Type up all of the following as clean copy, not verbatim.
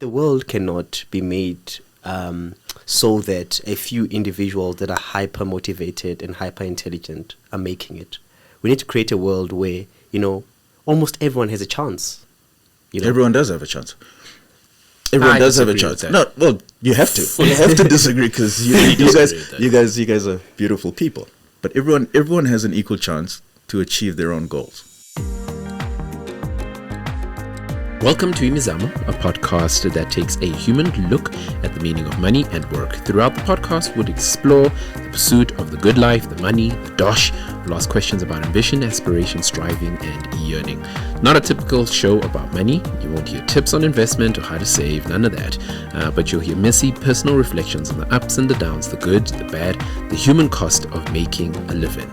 The world cannot be made so that a few individuals that are hyper motivated and hyper intelligent are making it. We need to create a world where, almost everyone has a chance. Everyone does have a chance. Everyone does have a chance. No, well, you have to. You have to disagree because you guys are beautiful people. But everyone has an equal chance to achieve their own goals. Welcome to Imizamo, a podcast that takes a human look at the meaning of money and work. Throughout the podcast, we'll explore the pursuit of the good life, the money, the dosh. We'll ask questions about ambition, aspiration, striving, and yearning. Not a typical show about money. You won't hear tips on investment or how to save, none of that. But you'll hear messy personal reflections on the ups and the downs, the good, the bad, the human cost of making a living.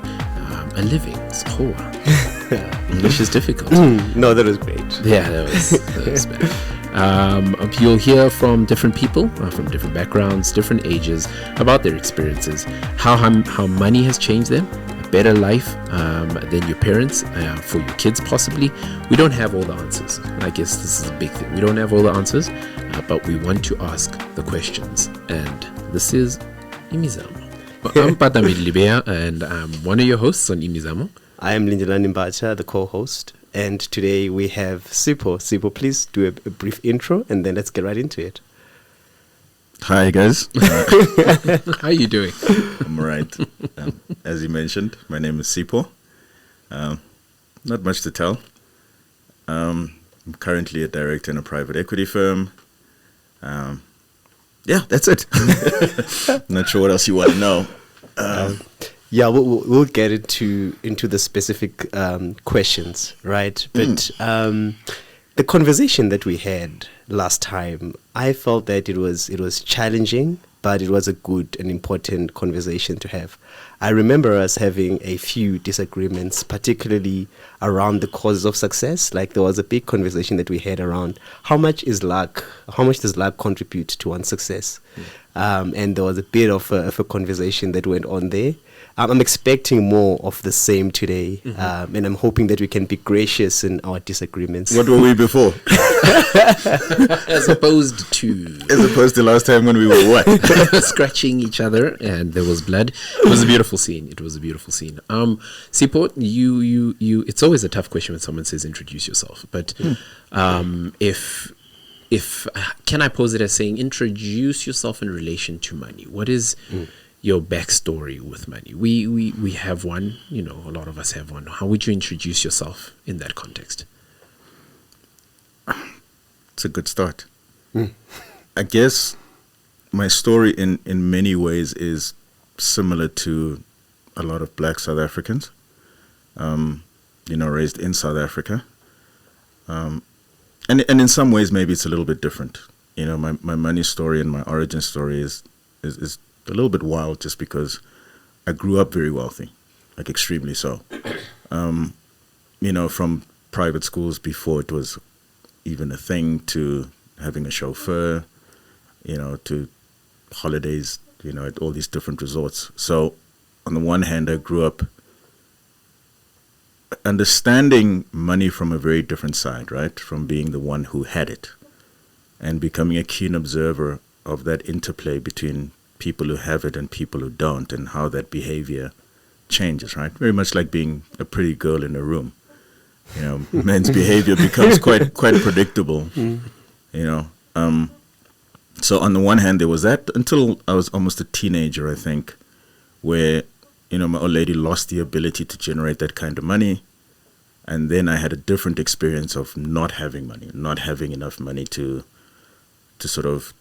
English is difficult. No, that was great. Yeah, that was bad. You'll hear from different people, from different backgrounds, different ages, about their experiences, how money has changed them, a better life than your parents, for your kids possibly. We don't have all the answers. I guess this is a big thing. We don't have all the answers, but we want to ask the questions. And this is Imizamo. I'm Pat and Lindelani, and I'm one of your hosts on Imizamo. I am Lindelani, the co-host, and today we have Sipho. Sipho, please do a brief intro, and then let's get right into it. Hi, guys. How are you doing? I'm all right. As you mentioned, my name is Sipho. Not much to tell. I'm currently a director in a private equity firm. Yeah, that's it. Not sure what else you want to know. Yeah, we'll get into the specific questions, right? But the conversation that we had last time, I felt that it was challenging, but it was a good and important conversation to have. I remember us having a few disagreements, particularly around the causes of success. Like there was a big conversation that we had around how much is luck, how much does luck contribute to one's success? And there was a bit of a conversation that went on there. I'm expecting more of the same today, and I'm hoping that we can be gracious in our disagreements. What were we before? As opposed to last time when we were what? Scratching each other and there was blood. It was a beautiful scene. Sipho, you it's always a tough question when someone says introduce yourself. But if can I pose it as saying introduce yourself in relation to money? What is your backstory with money? We have one, a lot of us have one. How would you introduce yourself in that context? It's a good start. I guess my story in many ways is similar to a lot of black South Africans, raised in South Africa. And in some ways, maybe it's a little bit different. My money story and my origin story is a little bit wild just because I grew up very wealthy, like extremely so. From private schools before it was even a thing to having a chauffeur, to holidays, at all these different resorts. So on the one hand, I grew up understanding money from a very different side, right? From being the one who had it and becoming a keen observer of that interplay between people who have it and people who don't, and how that behavior changes, right? Very much like being a pretty girl in a room. Men's behavior becomes quite predictable. So on the one hand, there was that until I was almost a teenager, I think, where my old lady lost the ability to generate that kind of money, and then I had a different experience of not having money, not having enough money to sort of.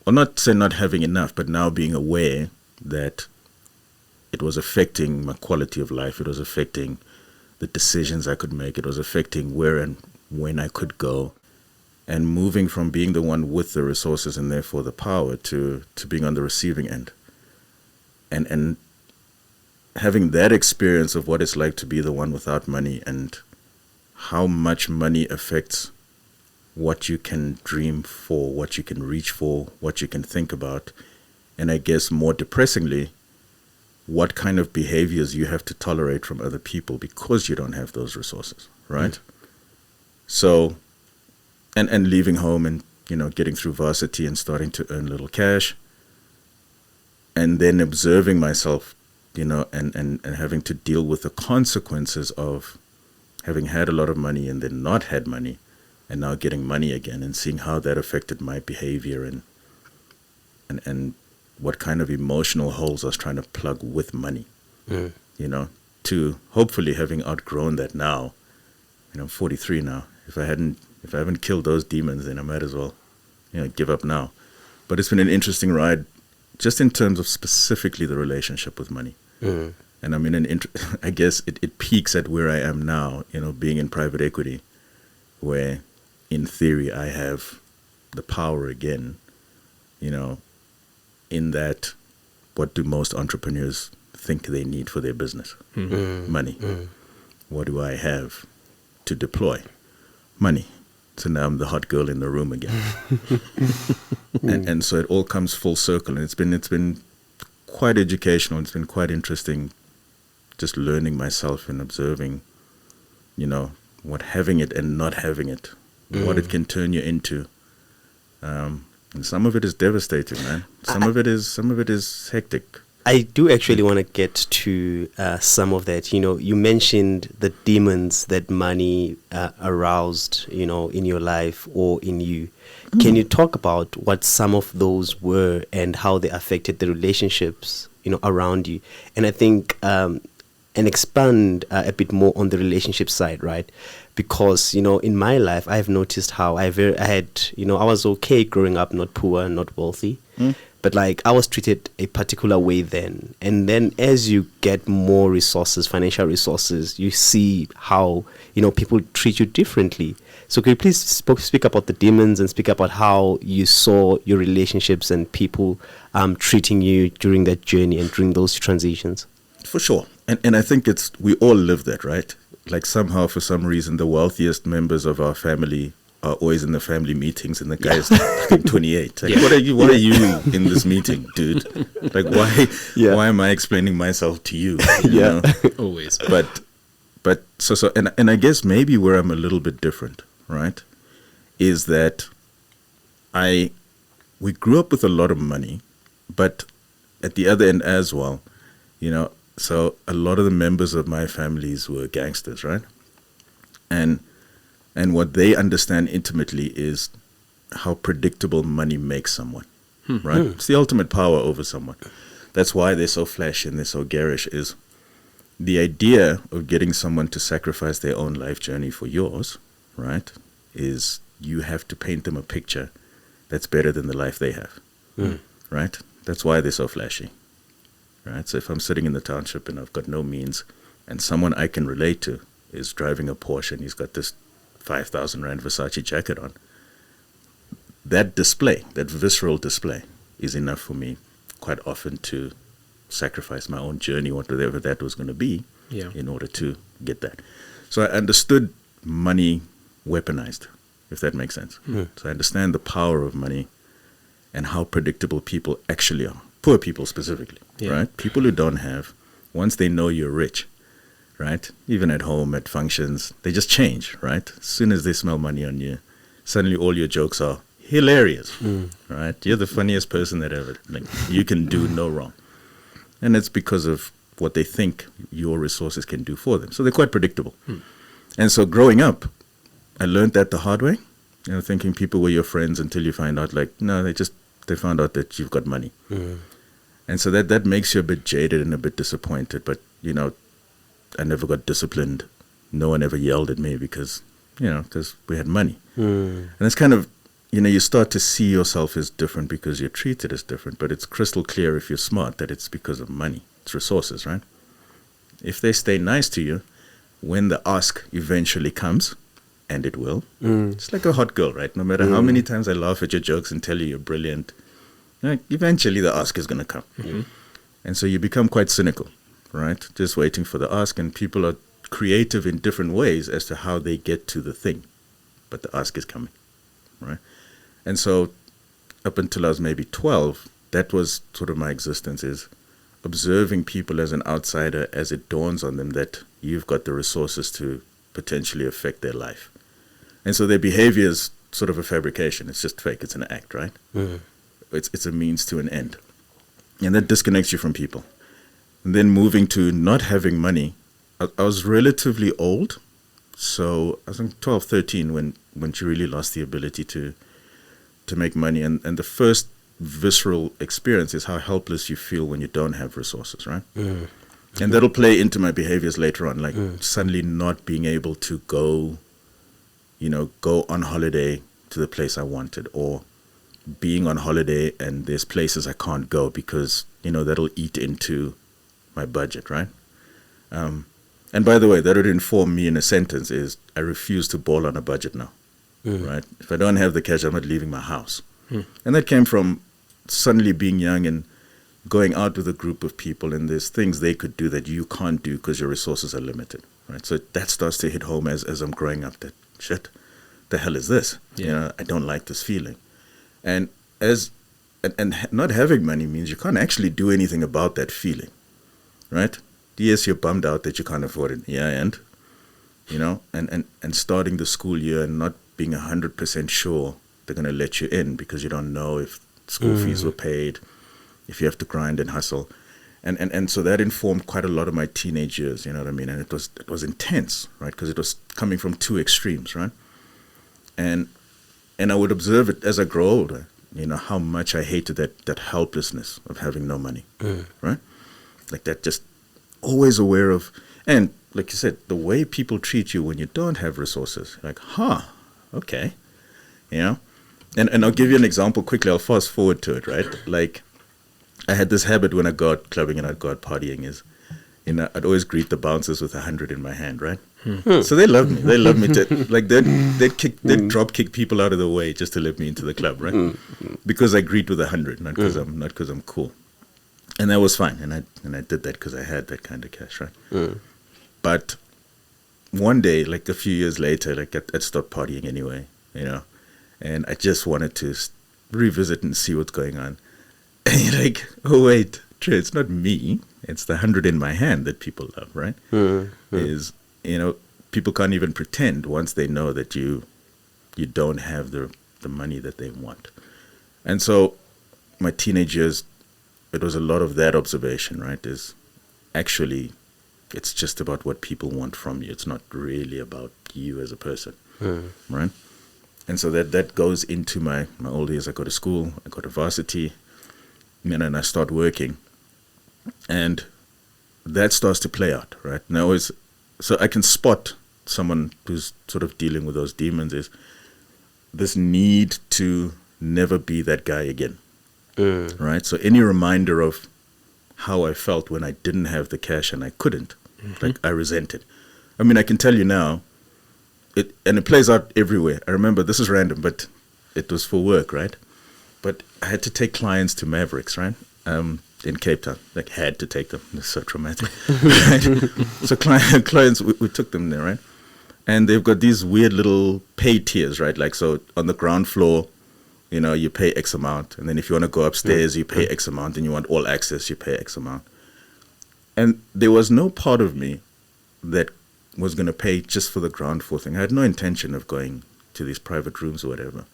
Well, not say not having enough, but now being aware that it was affecting my quality of life. It was affecting the decisions I could make. It was affecting where and when I could go. And moving from being the one with the resources and therefore the power to being on the receiving end. And having that experience of what it's like to be the one without money and how much money affects what you can dream for, what you can reach for, what you can think about. And I guess more depressingly, what kind of behaviors you have to tolerate from other people because you don't have those resources, right? So, and leaving home and getting through varsity and starting to earn little cash, and then observing myself, and having to deal with the consequences of having had a lot of money and then not had money, and now getting money again, and seeing how that affected my behavior and what kind of emotional holes I was trying to plug with money, to hopefully having outgrown that now. I'm 43 now. If I haven't killed those demons, then I might as well, give up now. But it's been an interesting ride, just in terms of specifically the relationship with money. And I'm in I guess it peaks at where I am now, being in private equity, where in theory I have the power again, in that, what do most entrepreneurs think they need for their business? Money. What do I have to deploy? Money. So now I'm the hot girl in the room again. and so it all comes full circle, and it's been quite educational. It's been quite interesting, just learning myself and observing, what having it and not having it, what it can turn you into. And some of it is devastating, man. Some of it is hectic. I do actually want to get to some of that. You mentioned the demons that money aroused, in your life or in you. Can you talk about what some of those were and how they affected the relationships, around you? And I think, and expand a bit more on the relationship side, right? Because, in my life, I've noticed how I was okay growing up, not poor, not wealthy. But I was treated a particular way then. And then as you get more resources, financial resources, you see how, people treat you differently. So could you please speak about the demons and speak about how you saw your relationships and people treating you during that journey and during those transitions? For sure. And I think we all live that, right? Somehow, for some reason, the wealthiest members of our family are always in the family meetings, and the guy is 28. What are you in this meeting, dude? Why am I explaining myself to you? Always. But so and I guess maybe where I'm a little bit different, right, is that we grew up with a lot of money, but at the other end as well, so a lot of the members of my families were gangsters, right? And what they understand intimately is how predictable money makes someone, right? It's the ultimate power over someone. That's why they're so flashy and they're so garish, is the idea of getting someone to sacrifice their own life journey for yours, right, is you have to paint them a picture that's better than the life they have, right? That's why they're so flashy, right? So if I'm sitting in the township and I've got no means, and someone I can relate to is driving a Porsche and he's got this 5,000 Rand Versace jacket on, that display, that visceral display, is enough for me quite often to sacrifice my own journey, whatever that was going to be, in order to get that. So I understood money weaponized, if that makes sense. So I understand the power of money and how predictable people actually are. Poor people specifically, right? People who don't have, once they know you're rich, right? Even at home, at functions, they just change, right? As soon as they smell money on you, suddenly all your jokes are hilarious, right? You're the funniest person that ever, you can do no wrong. And it's because of what they think your resources can do for them. So they're quite predictable. And so growing up, I learned that the hard way, thinking people were your friends until you find out, no, they found out that you've got money. And so that makes you a bit jaded and a bit disappointed. But, I never got disciplined. No one ever yelled at me because we had money. And it's kind of, you start to see yourself as different because you're treated as different. But it's crystal clear, if you're smart, that it's because of money. It's resources, right? If they stay nice to you, when the ask eventually comes, and it will, it's like a hot girl, right? No matter how many times I laugh at your jokes and tell you you're brilliant, eventually the ask is going to come. And so you become quite cynical, right? Just waiting for the ask, and people are creative in different ways as to how they get to the thing. But the ask is coming, right? And so up until I was maybe 12, that was sort of my existence, is observing people as an outsider as it dawns on them that you've got the resources to potentially affect their life. And so their behaviors sort of a fabrication. It's just fake. It's an act, right? It's a means to an end. And that disconnects you from people. And then moving to not having money, I was relatively old. So I think 12, 13 when she really lost the ability to make money. And the first visceral experience is how helpless you feel when you don't have resources, right? And that'll play into my behaviors later on, like suddenly not being able to go on holiday to the place I wanted, or being on holiday and there's places I can't go because, that'll eat into my budget, right? And by the way, that would inform me in a sentence is I refuse to ball on a budget now, right? If I don't have the cash, I'm not leaving my house. And that came from suddenly being young and going out with a group of people, and there's things they could do that you can't do because your resources are limited, right? So that starts to hit home as I'm growing up, that shit, the hell is this? I don't like this feeling. And not having money means you can't actually do anything about that feeling, right? Yes, you're bummed out that you can't afford it. Yeah, and starting the school year and not being 100% sure they're going to let you in because you don't know if school fees were paid, if you have to grind and hustle. And so that informed quite a lot of my teenage years, you know what I mean? And it was intense, right? Because it was coming from two extremes, right? And I would observe it as I grow older, how much I hated that helplessness of having no money, right? Like that, just always aware of, and like you said, the way people treat you when you don't have resources, like, okay, And I'll give you an example quickly. I'll fast forward to it, right? Like, I had this habit when I go out clubbing and I'd go out partying is, I'd always greet the bouncers with 100 in my hand, right? So they love me. They love me to, like, they'd drop kick people out of the way just to let me into the club, right? Because I greet with 100, not because I'm cool. And that was fine. And I did that because I had that kind of cash, right? But one day, like a few years later, like I'd stopped partying anyway, and I just wanted to revisit and see what's going on. And you're like, oh, wait, Trey, it's not me. It's the 100 in my hand that people love, right? Is, people can't even pretend once they know that you don't have the money that they want. And so my teenage years, it was a lot of that observation, right? Is actually, it's just about what people want from you. It's not really about you as a person, right? And so that goes into my old years. I go to school, I go to varsity, and I start working. And that starts to play out, right? And so I can spot someone who's sort of dealing with those demons is this need to never be that guy again, right? So any reminder of how I felt when I didn't have the cash and I couldn't, like I resent it. I mean, I can tell you now, it plays out everywhere. I remember, this is random, but it was for work, right? But I had to take clients to Mavericks, right? In Cape Town, like had to take them. It's so traumatic. Right? So clients, we took them there, right? And they've got these weird little pay tiers, right? Like, so on the ground floor, you pay X amount. And then if you want to go upstairs, you pay X amount. And you want all access, you pay X amount. And there was no part of me that was going to pay just for the ground floor thing. I had no intention of going to these private rooms or whatever.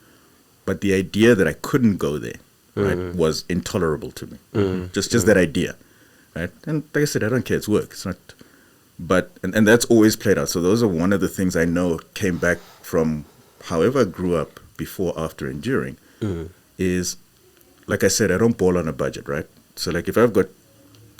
But the idea that I couldn't go there, right, was intolerable to me. Just that idea, right? And like I said, I don't care. It's work. It's not. But and that's always played out. So those are one of the things I know came back from however I grew up before, after enduring, is, like I said, I don't ball on a budget, right? So like if I've got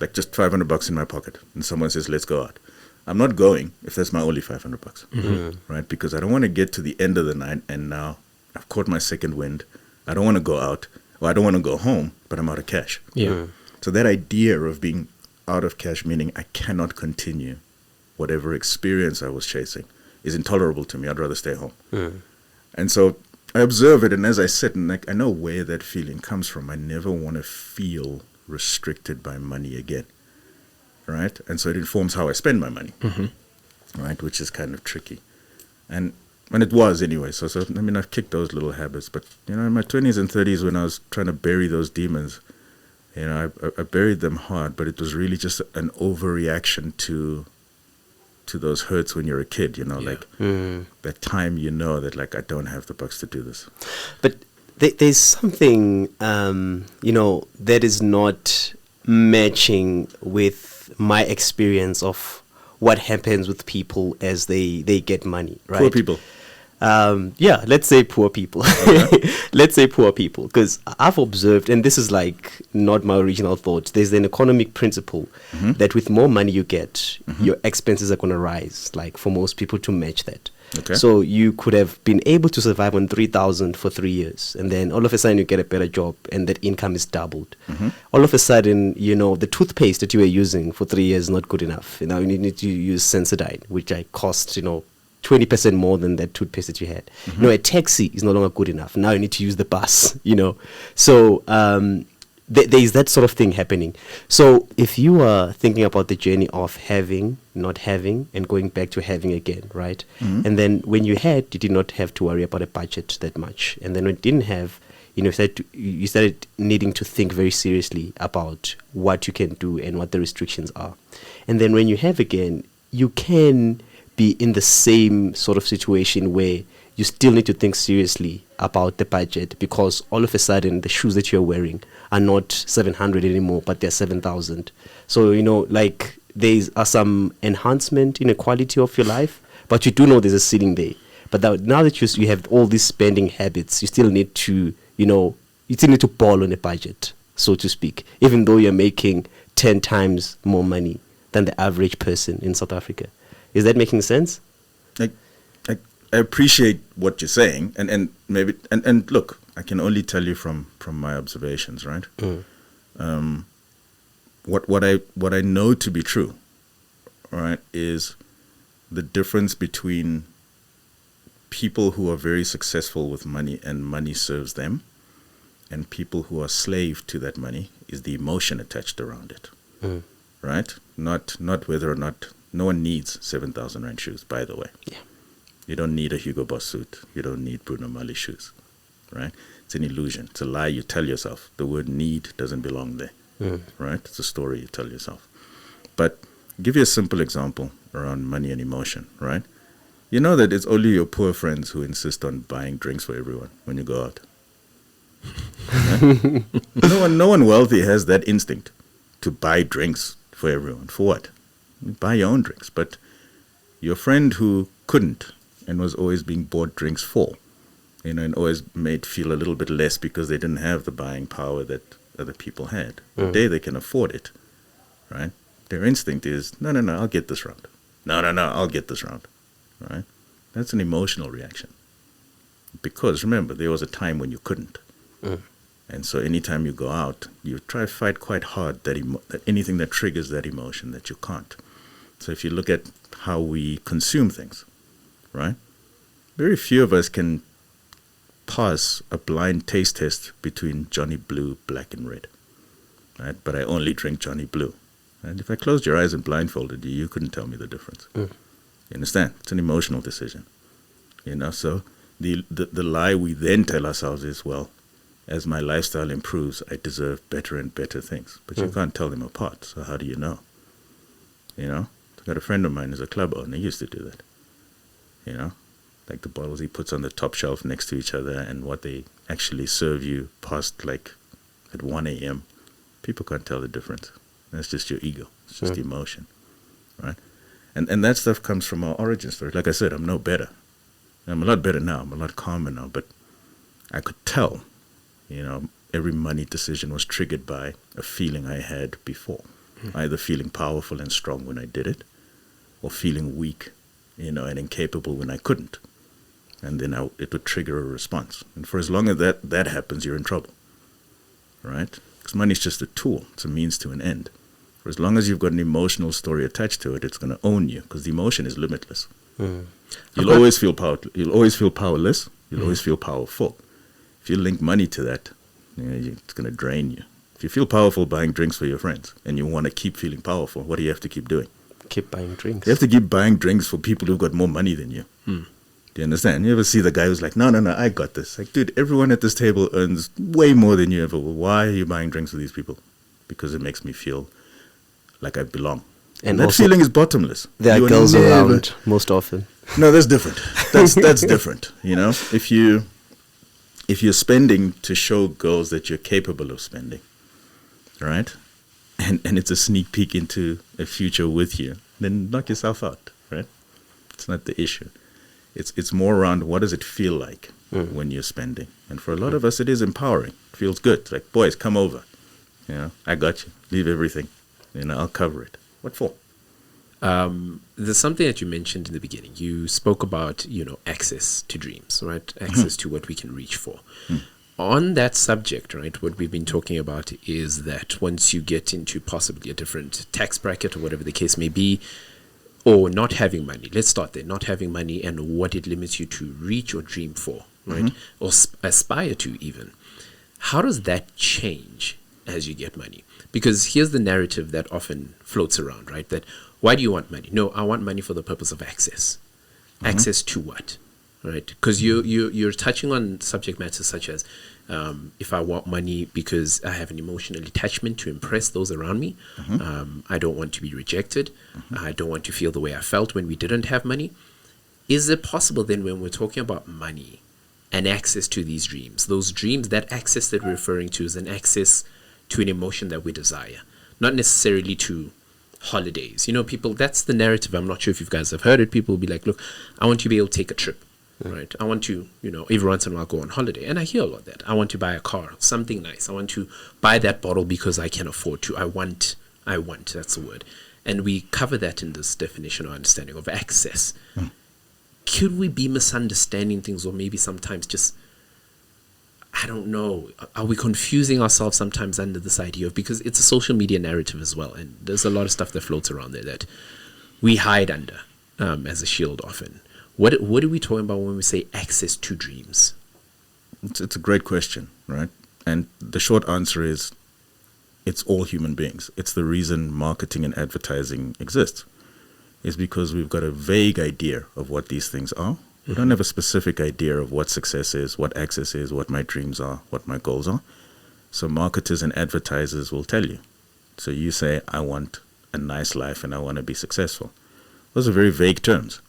like just $500 in my pocket and someone says, let's go out, I'm not going if that's my only $500, right? Because I don't want to get to the end of the night and now I've caught my second wind. I don't want to go out, or I don't want to go home, but I'm out of cash. So that idea of being out of cash, meaning I cannot continue whatever experience I was chasing, is intolerable to me. I'd rather stay home. And so I observe it, and as I sit, and like I know where that feeling comes from. I never want to feel restricted by money again, right? And so it informs how I spend my money, right? Which is kind of tricky. And it was anyway. So I mean, I've kicked those little habits. But, in my 20s and 30s when I was trying to bury those demons, I buried them hard. But it was really just an overreaction to to those hurts when you're a kid, like that time that like, I don't have the bucks to do this. But there's something, that is not matching with my experience of what happens with people as they get money, right? Poor people. Let's say poor people. Okay. Let's say poor people, because I've observed, and this is like not my original thought, there's an economic principle that with more money you get, your expenses are going to rise, like for most people to match that. Okay. So you could have been able to survive on 3,000 for 3 years, and then all of a sudden you get a better job and that income is doubled. All of a sudden, the toothpaste that you were using for 3 years is not good enough. You need to use Sensodyne, which cost, 20% more than that toothpaste that you had. A taxi is no longer good enough. Now you need to use the bus, So there is that sort of thing happening. So if you are thinking about the journey of having, not having, and going back to having again, right? And then when you had, you did not have to worry about a budget that much. And then when you didn't have, you started needing to think very seriously about what you can do and what the restrictions are. And then when you have again, you can be in the same sort of situation where you still need to think seriously about the budget, because all of a sudden the shoes that you're wearing are not 700 anymore, but they're 7,000. So, like there are some enhancement in the quality of your life, but you do know there's a ceiling there. But now that you have all these spending habits, you still need to, you still need to ball on a budget, so to speak, even though you're making 10 times more money than the average person in South Africa. Is that making sense? I appreciate what you're saying, and maybe and look, I can only tell you from my observations, right? What I know to be true, right, is the difference between people who are very successful with money and money serves them, and people who are slave to that money is the emotion attached around it, right? Not whether or not. No one needs 7,000 rand shoes, by the way. Yeah. You don't need a Hugo Boss suit. You don't need Bruno Mali shoes, right? It's an illusion. It's a lie you tell yourself. The word need doesn't belong there, right? It's a story you tell yourself. But give you a simple example around money and emotion, right? You know that it's only your poor friends who insist on buying drinks for everyone when you go out. Right? No one wealthy has that instinct to buy drinks for everyone. For what? Buy your own drinks. But your friend who couldn't and was always being bought drinks for, and always made feel a little bit less because they didn't have the buying power that other people had. The day they can afford it, right? Their instinct is, no, I'll get this round. No, I'll get this round, right? That's an emotional reaction. Because remember, there was a time when you couldn't. And so anytime you go out, you try to fight quite hard that anything that triggers that emotion that you can't. So if you look at how we consume things, right? Very few of us can pass a blind taste test between Johnny Blue, black and red, right? But I only drink Johnny Blue. And if I closed your eyes and blindfolded you, you couldn't tell me the difference. You understand? It's an emotional decision. So the lie we then tell ourselves is, well, as my lifestyle improves, I deserve better and better things. But you can't tell them apart. So how do you know? I got a friend of mine who's a club owner. He used to do that. Like the bottles he puts on the top shelf next to each other and what they actually serve you past like at 1 a.m. People can't tell the difference. That's just your ego. It's just emotion, right? And that stuff comes from our origin story. Like I said, I'm no better. I'm a lot better now. I'm a lot calmer now. But I could tell, every money decision was triggered by a feeling I had before. Either feeling powerful and strong when I did it, or feeling weak, and incapable when I couldn't. And then it would trigger a response. And for as long as that happens, you're in trouble, right? Because money is just a tool. It's a means to an end. For as long as you've got an emotional story attached to it, it's going to own you, because the emotion is limitless. You'll always feel You'll always feel powerless. You'll always feel powerful. If you link money to that, it's going to drain you. If you feel powerful buying drinks for your friends and you want to keep feeling powerful, what do you have to keep doing? Keep buying drinks. You have to keep buying drinks for people who've got more money than you. Do you understand? You ever see the guy who's like, no, I got this. Like, dude, everyone at this table earns way more than you ever will. Why are you buying drinks for these people? Because it makes me feel like I belong. And that also, feeling is bottomless. there You are are girls never- around most often. No, that's different. That's different. You know, if you're spending to show girls that you're capable of spending, right? And it's a sneak peek into a future with you, then knock yourself out, right? It's not the issue. It's more around what does it feel like when you're spending. And for a lot of us, it is empowering. It feels good. It's like, boys, come over. You know, I got you. Leave everything. You know, I'll cover it. What for? There's something that you mentioned in the beginning. You spoke about, access to dreams, right? Access to what we can reach for. On that subject, right, what we've been talking about is that once you get into possibly a different tax bracket or whatever the case may be, or not having money, let's start there, not having money and what it limits you to reach or dream for, right? Or aspire to even. How does that change as you get money? Because here's the narrative that often floats around, right? That why do you want money? No, I want money for the purpose of access. Access to what? Right? Because you're touching on subject matters such as if I want money because I have an emotional attachment to impress those around me. I don't want to be rejected. I don't want to feel the way I felt when we didn't have money. Is it possible then when we're talking about money and access to these dreams, those dreams, that access that we're referring to is an access to an emotion that we desire, not necessarily to holidays. People, that's the narrative. I'm not sure if you guys have heard it. People will be like, look, I want to be able to take a trip. Right. I want to, every once in a while go on holiday. And I hear a lot of that. I want to buy a car, something nice. I want to buy that bottle because I can afford to. I want, that's the word. And we cover that in this definition or understanding of access. Could we be misunderstanding things, or maybe sometimes just, I don't know, are we confusing ourselves sometimes under this idea of, because it's a social media narrative as well. And there's a lot of stuff that floats around there that we hide under as a shield often. What are we talking about when we say access to dreams? It's a great question, right? And the short answer is it's all human beings. It's the reason marketing and advertising exists, is because we've got a vague idea of what these things are. We don't have a specific idea of what success is, what access is, what my dreams are, what my goals are. So marketers and advertisers will tell you. So you say, I want a nice life and I want to be successful. Those are very vague terms.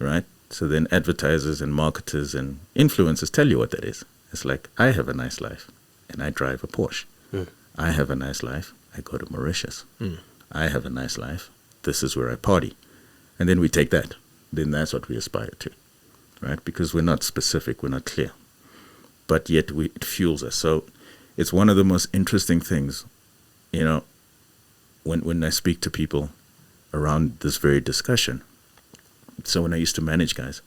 Right? So then advertisers and marketers and influencers tell you what that is. It's like, I have a nice life and I drive a Porsche. I have a nice life. I go to Mauritius. I have a nice life. This is where I party. And then we take that. Then that's what we aspire to. Right? Because we're not specific. We're not clear. But yet it fuels us. So it's one of the most interesting things, when I speak to people around this very discussion. So when I used to manage guys,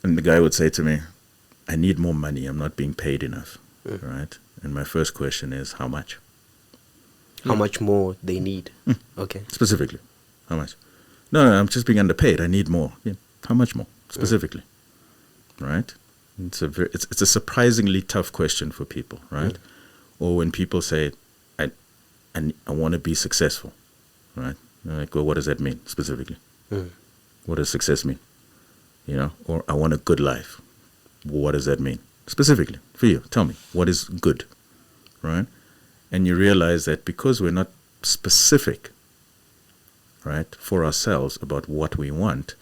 and the guy would say to me, I need more money. I'm not being paid enough. Right? And my first question is, how much? How much more they need? Okay. Specifically, how much? No, I'm just being underpaid. I need more. Yeah. How much more? Specifically. Right? It's a surprisingly tough question for people, right? Or when people say, I want to be successful, right? You're like, well, what does that mean specifically? What does success mean? Or I want a good life. What does that mean? Specifically, for you, tell me, what is good, right? And you realize that because we're not specific, right, for ourselves about what we want,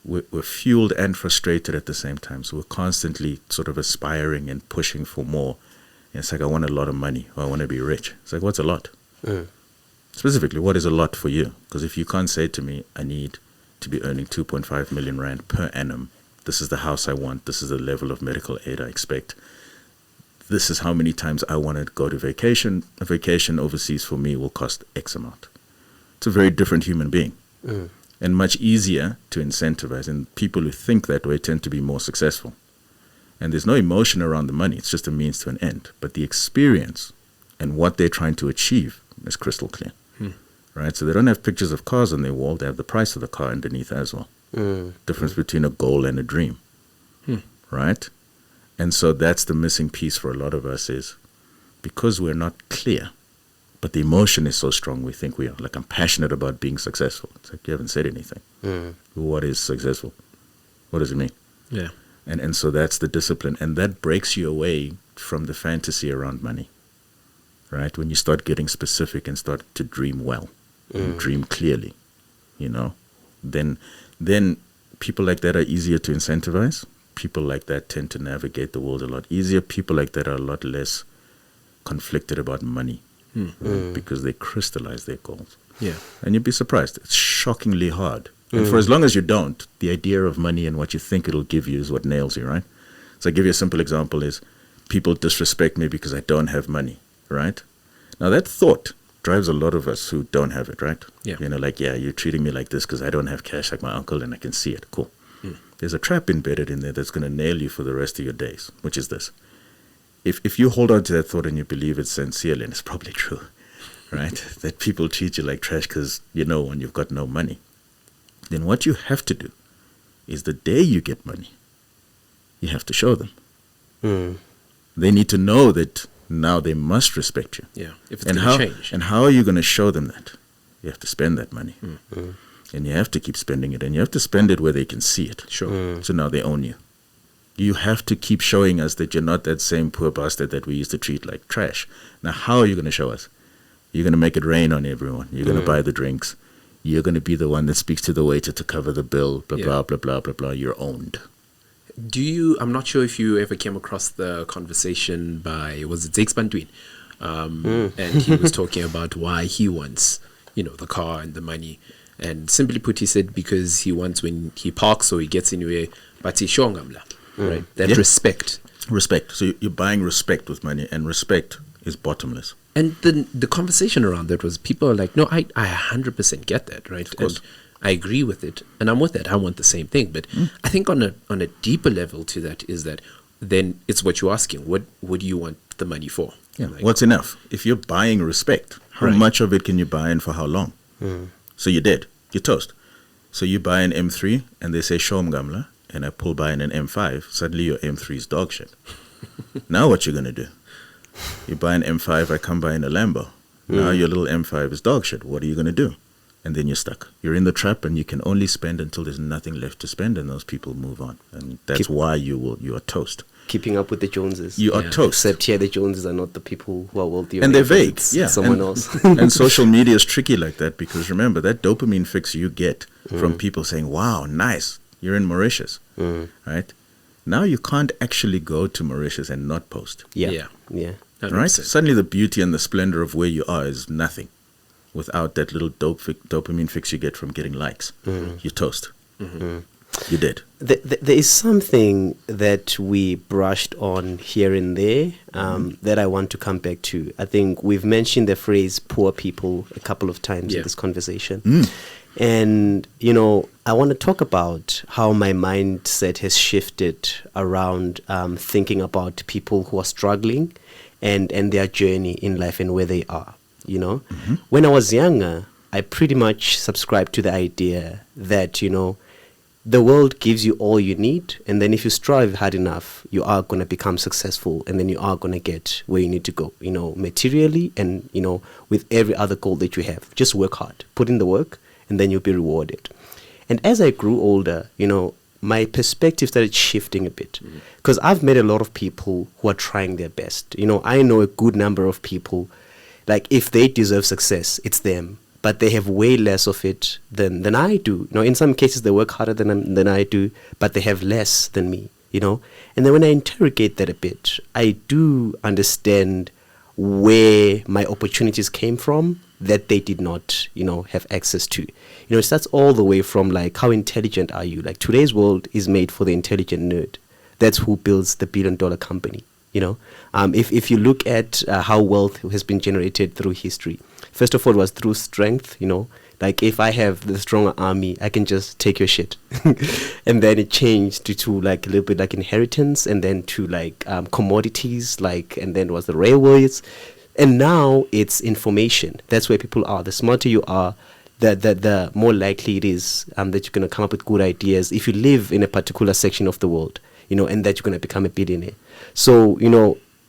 we're fueled and frustrated at the same time. So we're constantly sort of aspiring and pushing for more. And it's like, I want a lot of money, or I want to be rich. It's like, what's a lot? Specifically, what is a lot for you? Because if you can't say to me, I need to be earning 2.5 million rand per annum. This is the house I want. This is the level of medical aid I expect. This is how many times I want to go to vacation. A vacation overseas for me will cost X amount. It's a very different human being and much easier to incentivize. And people who think that way tend to be more successful. And there's no emotion around the money. It's just a means to an end. But the experience and what they're trying to achieve is crystal clear. Right? So they don't have pictures of cars on their wall. They have the price of the car underneath as well. Difference between a goal and a dream. Right? And so that's the missing piece for a lot of us, is because we're not clear, but the emotion is so strong, we think we are. Like, I'm passionate about being successful. It's like, you haven't said anything. What is successful? What does it mean? Yeah. And so that's the discipline. And that breaks you away from the fantasy around money. Right? When you start getting specific and start to dream well. and dream clearly, then people like that are easier to incentivize. People like that tend to navigate the world a lot easier. People like that are a lot less conflicted about money because they crystallize their goals. Yeah. And you'd be surprised. It's shockingly hard. And for as long as you don't, the idea of money and what you think it'll give you is what nails you, right? So I'll give you a simple example is people disrespect me because I don't have money, right? Now that thought drives a lot of us who don't have it, right? Yeah. You're treating me like this because I don't have cash like my uncle and I can see it. Cool. There's a trap embedded in there that's going to nail you for the rest of your days, which is this. If you hold on to that thought and you believe it sincerely, and it's probably true, right? That people treat you like trash because when you've got no money, then what you have to do is the day you get money, you have to show them. They need to know that now they must respect you. Yeah, if it's going to change. And how are you going to show them that? You have to spend that money. And you have to keep spending it. And you have to spend it where they can see it. Sure. So now they own you. You have to keep showing us that you're not that same poor bastard that we used to treat like trash. Now, how are you going to show us? You're going to make it rain on everyone. You're going to buy the drinks. You're going to be the one that speaks to the waiter to cover the bill, blah, blah, blah, blah, blah, blah. You're owned. I'm not sure if you ever came across the conversation was it Zakes Bantwin? And he was talking about why he wants, the car and the money. And simply put, he said because he wants when he parks or he gets anywhere, but he's shongamla, right? That respect. Respect. So you're buying respect with money, and respect is bottomless. And the conversation around that was people are like, no, I 100% get that, right? Of course. And I agree with it. And I'm with that. I want the same thing. But I think on a deeper level to that is that then it's what you're asking. What do you want the money for? Yeah. What's enough? If you're buying respect, how much of it can you buy and for how long? So you're dead. You're toast. So you buy an M3 and they say Shom Gamla and I pull by in an M5. Suddenly your M3 is dog shit. Now what you're going to do? You buy an M5, I come by in a Lambo. Now your little M5 is dog shit. What are you going to do? And then you're stuck. You're in the trap and you can only spend until there's nothing left to spend and those people move on. And that's why you are toast. Keeping up with the Joneses. You are toast. Except here the Joneses are not the people who are wealthy. And they're vague. It's someone else. And social media is tricky like that because remember, that dopamine fix you get from people saying, wow, nice, you're in Mauritius, right? Now you can't actually go to Mauritius and not post. Yeah. Right? Suddenly the beauty and the splendor of where you are is nothing without that little dopamine fix you get from getting likes. You're toast. You did. There is something that we brushed on here and there that I want to come back to. I think we've mentioned the phrase poor people a couple of times in this conversation. And, I want to talk about how my mindset has shifted around thinking about people who are struggling and their journey in life and where they are, When I was younger, I pretty much subscribed to the idea that, the world gives you all you need, and then if you strive hard enough, you are going to become successful, and then you are going to get where you need to go, materially and, with every other goal that you have. Just work hard, put in the work, and then you'll be rewarded. And as I grew older, my perspective started shifting a bit because I've met a lot of people who are trying their best. I know a good number of people, like if they deserve success, it's them. But they have way less of it than I do. In some cases, they work harder than I do, but they have less than me, And then when I interrogate that a bit, I do understand where my opportunities came from that they did not, have access to. It starts all the way from like, how intelligent are you? Like today's world is made for the intelligent nerd. That's who builds the billion-dollar company. If you look at how wealth has been generated through history, first of all, it was through strength, like if I have the stronger army, I can just take your shit. And then it changed to like a little bit like inheritance and then to like commodities, and then it was the railways. And now it's information. That's where people are. The smarter you are, the more likely it is that you're going to come up with good ideas if you live in a particular section of the world, and that you're going to become a billionaire. So,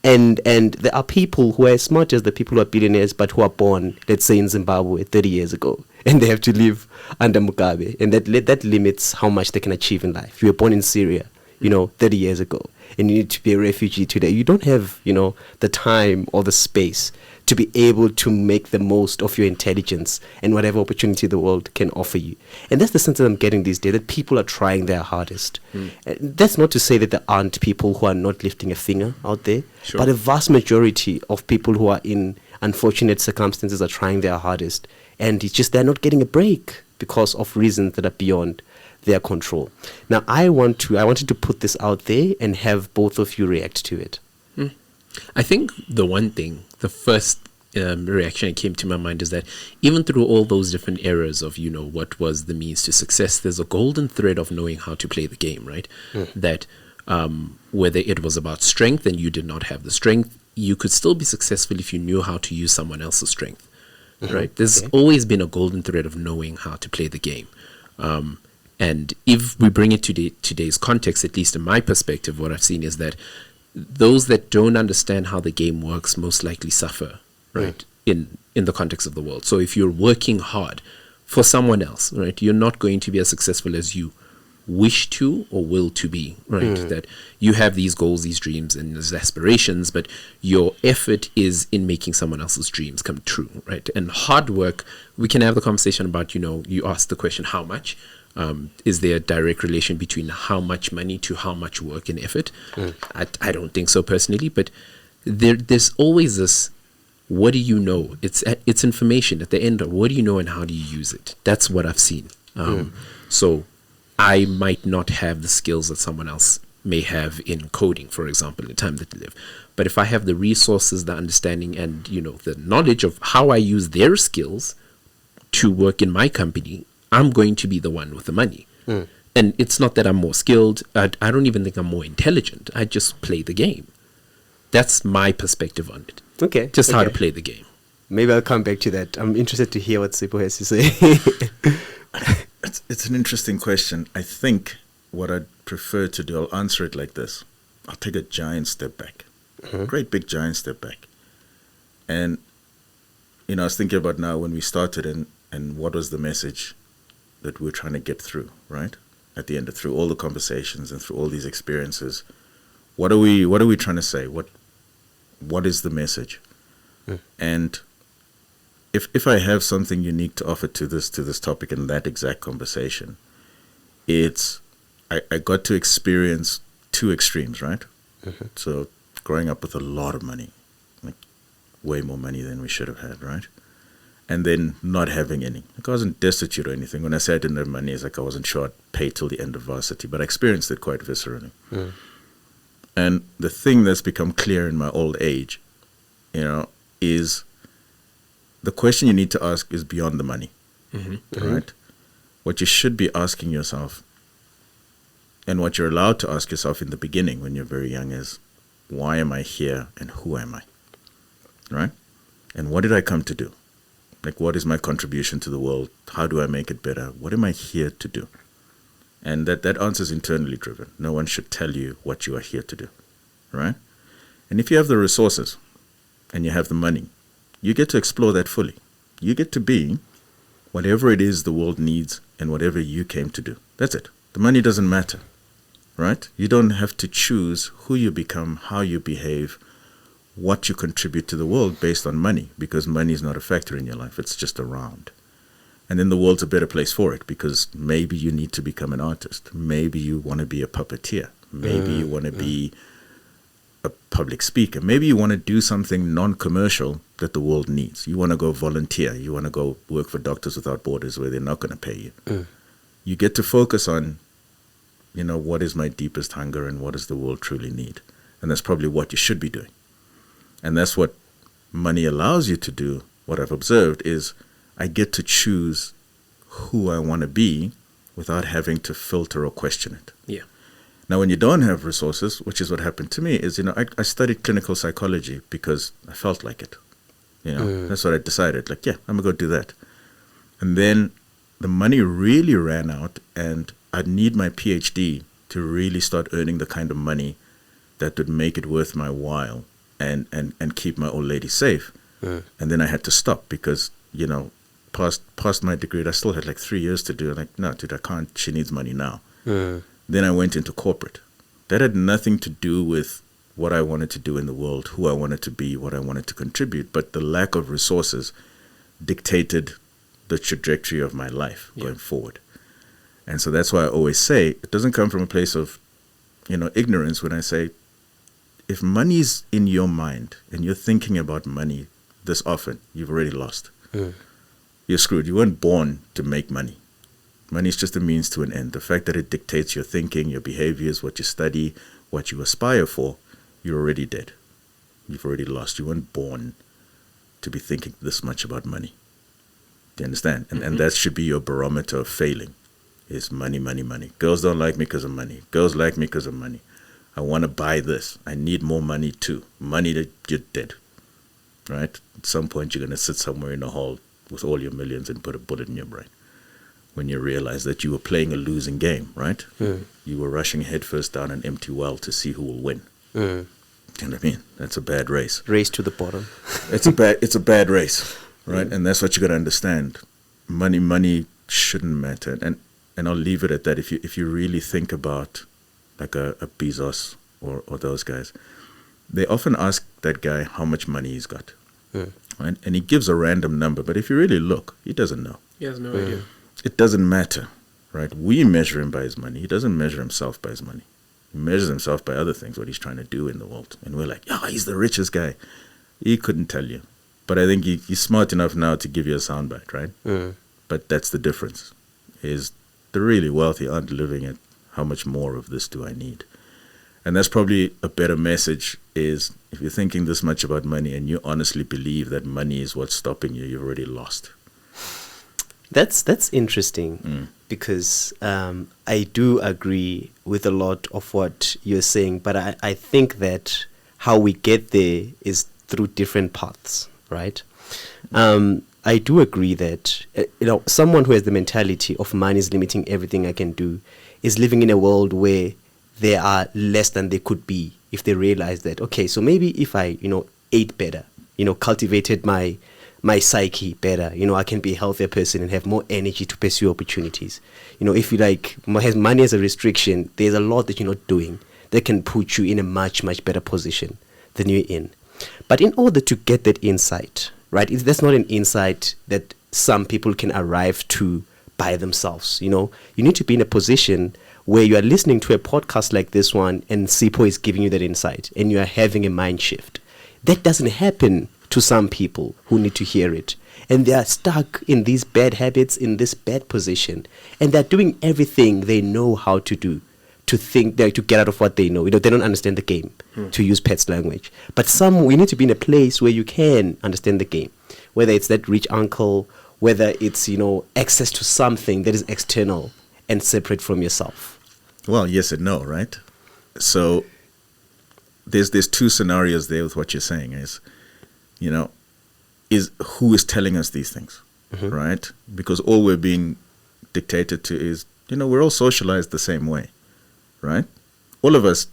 and there are people who are as smart as the people who are billionaires, but who are born, let's say, in Zimbabwe 30 years ago, and they have to live under Mugabe, and that limits how much they can achieve in life. You were born in Syria, 30 years ago, and you need to be a refugee today, you don't have, the time or the space to be able to make the most of your intelligence and whatever opportunity the world can offer you. And that's the sense that I'm getting these days, that people are trying their hardest. That's not to say that there aren't people who are not lifting a finger out there, Sure. but a vast majority of people who are in unfortunate circumstances are trying their hardest. And it's just they're not getting a break because of reasons that are beyond their control. Now, I wanted to put this out there and have both of you react to it. I think the first reaction that came to my mind is that even through all those different eras of, what was the means to success, there's a golden thread of knowing how to play the game, right? That whether it was about strength and you did not have the strength, you could still be successful if you knew how to use someone else's strength, right? There's always been a golden thread of knowing how to play the game. And if we bring it to today's context, at least in my perspective, what I've seen is that those that don't understand how the game works most likely suffer, right, in the context of the world. So if you're working hard for someone else, right, you're not going to be as successful as you wish to or will to be, right? That you have these goals, these dreams, and these aspirations, but your effort is in making someone else's dreams come true, right? And hard work, we can have the conversation about, you asked the question, how much? Is there a direct relation between how much money to how much work and effort? I don't think so personally, but there's always this, what do you know? It's information at the end of what do you know and how do you use it? That's what I've seen. So I might not have the skills that someone else may have in coding, for example, in the time that they live. But if I have the resources, the understanding, and the knowledge of how I use their skills to work in my company, I'm going to be the one with the money. And it's not that I'm more skilled. I don't even think I'm more intelligent. I just play the game. That's my perspective on it. Okay. Just how to play the game. Maybe I'll come back to that. I'm interested to hear what Sipho has to say. It's an interesting question. I think what I'd prefer to do, I'll answer it like this. I'll take a giant step back. Great big giant step back. And, I was thinking about now when we started and what was the message that we're trying to get through, right? At the end, through all the conversations and through all these experiences, what are we trying to say? What is the message? And if I have something unique to offer to this topic and that exact conversation, it's I got to experience two extremes, right? So growing up with a lot of money, like way more money than we should have had, right? And then not having any. Like I wasn't destitute or anything. When I say I didn't have money, it's like I wasn't sure I'd pay till the end of varsity, but I experienced it quite viscerally. And the thing that's become clear in my old age, is the question you need to ask is beyond the money, right? What you should be asking yourself, and what you're allowed to ask yourself in the beginning when you're very young is, why am I here and who am I, right? And what did I come to do? Like, what is my contribution to the world? How do I make it better? What am I here to do? And that answer is internally driven. No one should tell you what you are here to do, right? And if you have the resources and you have the money, you get to explore that fully. You get to be whatever it is the world needs and whatever you came to do. That's it. The money doesn't matter, right? You don't have to choose who you become, how you behave, what you contribute to the world based on money, because money is not a factor in your life. It's just around. And then the world's a better place for it, because maybe you need to become an artist. Maybe you want to be a puppeteer. Maybe you want to be a public speaker. Maybe you want to do something non-commercial that the world needs. You want to go volunteer. You want to go work for Doctors Without Borders where they're not going to pay you. You get to focus on, what is my deepest hunger and what does the world truly need? And that's probably what you should be doing. And that's what money allows you to do. What I've observed is I get to choose who I want to be without having to filter or question it. Yeah. Now, when you don't have resources, which is what happened to me, is, I studied clinical psychology because I felt like it. That's what I decided. Like, yeah, I'm going to go do that. And then the money really ran out and I'd need my PhD to really start earning the kind of money that would make it worth my while and keep my old lady safe. And then I had to stop because, past my degree, I still had like 3 years to do it. Like, no, dude, I can't. She needs money now. Then I went into corporate. That had nothing to do with what I wanted to do in the world, who I wanted to be, what I wanted to contribute, but the lack of resources dictated the trajectory of my life going forward. And so that's why I always say it doesn't come from a place of, ignorance when I say, if money's in your mind and you're thinking about money this often, you've already lost. You're screwed. You weren't born to make money. Money is just a means to an end. The fact that it dictates your thinking, your behaviors, what you study, what you aspire for, you're already dead. You've already lost. You weren't born to be thinking this much about money. Do you understand? And that should be your barometer of failing, is money, money, money. Girls don't like me because of money. Girls like me because of money. I want to buy this. I need more money too. Money that you're dead. Right? At some point you're going to sit somewhere in a hall with all your millions and put a bullet in your brain when you realize that you were playing a losing game, right? You were rushing headfirst down an empty well to see who will win. You know what I mean? That's a bad race. Race to the bottom. It's a bad race, right? And that's what you got to understand. Money shouldn't matter. And I'll leave it at that. If you really think about like a Bezos or those guys, they often ask that guy how much money he's got. Right? And he gives a random number, but if you really look, he doesn't know. He has no idea. It doesn't matter, right? We measure him by his money. He doesn't measure himself by his money. He measures himself by other things, what he's trying to do in the world. And we're like, he's the richest guy. He couldn't tell you. But I think he's smart enough now to give you a soundbite, right? But that's the difference, is the really wealthy aren't living at how much more of this do I need? And that's probably a better message, is if you're thinking this much about money and you honestly believe that money is what's stopping you, you've already lost. That's interesting because I do agree with a lot of what you're saying, but I think that how we get there is through different paths, right? I do agree that someone who has the mentality of money is limiting everything I can do is living in a world where they are less than they could be if they realize that, okay, so maybe if I, ate better, cultivated my psyche better, I can be a healthier person and have more energy to pursue opportunities. If you has money as a restriction, there's a lot that you're not doing that can put you in a much, much better position than you're in. But in order to get that insight, right, that's not an insight that some people can arrive to by themselves. You need to be in a position where you are listening to a podcast like this one and Sipho is giving you that insight and you are having a mind shift. That doesn't happen to some people who need to hear it. And they are stuck in these bad habits, in this bad position. And they're doing everything they know how to do to think, to get out of what they know. They don't understand the game, to use Pat's language. But we need to be in a place where you can understand the game. Whether it's that rich uncle, whether it's, access to something that is external and separate from yourself. Well, yes and no, right? So there's two scenarios there with what you're saying is who is telling us these things, right? Because all we're being dictated to is, we're all socialized the same way, right? All of us,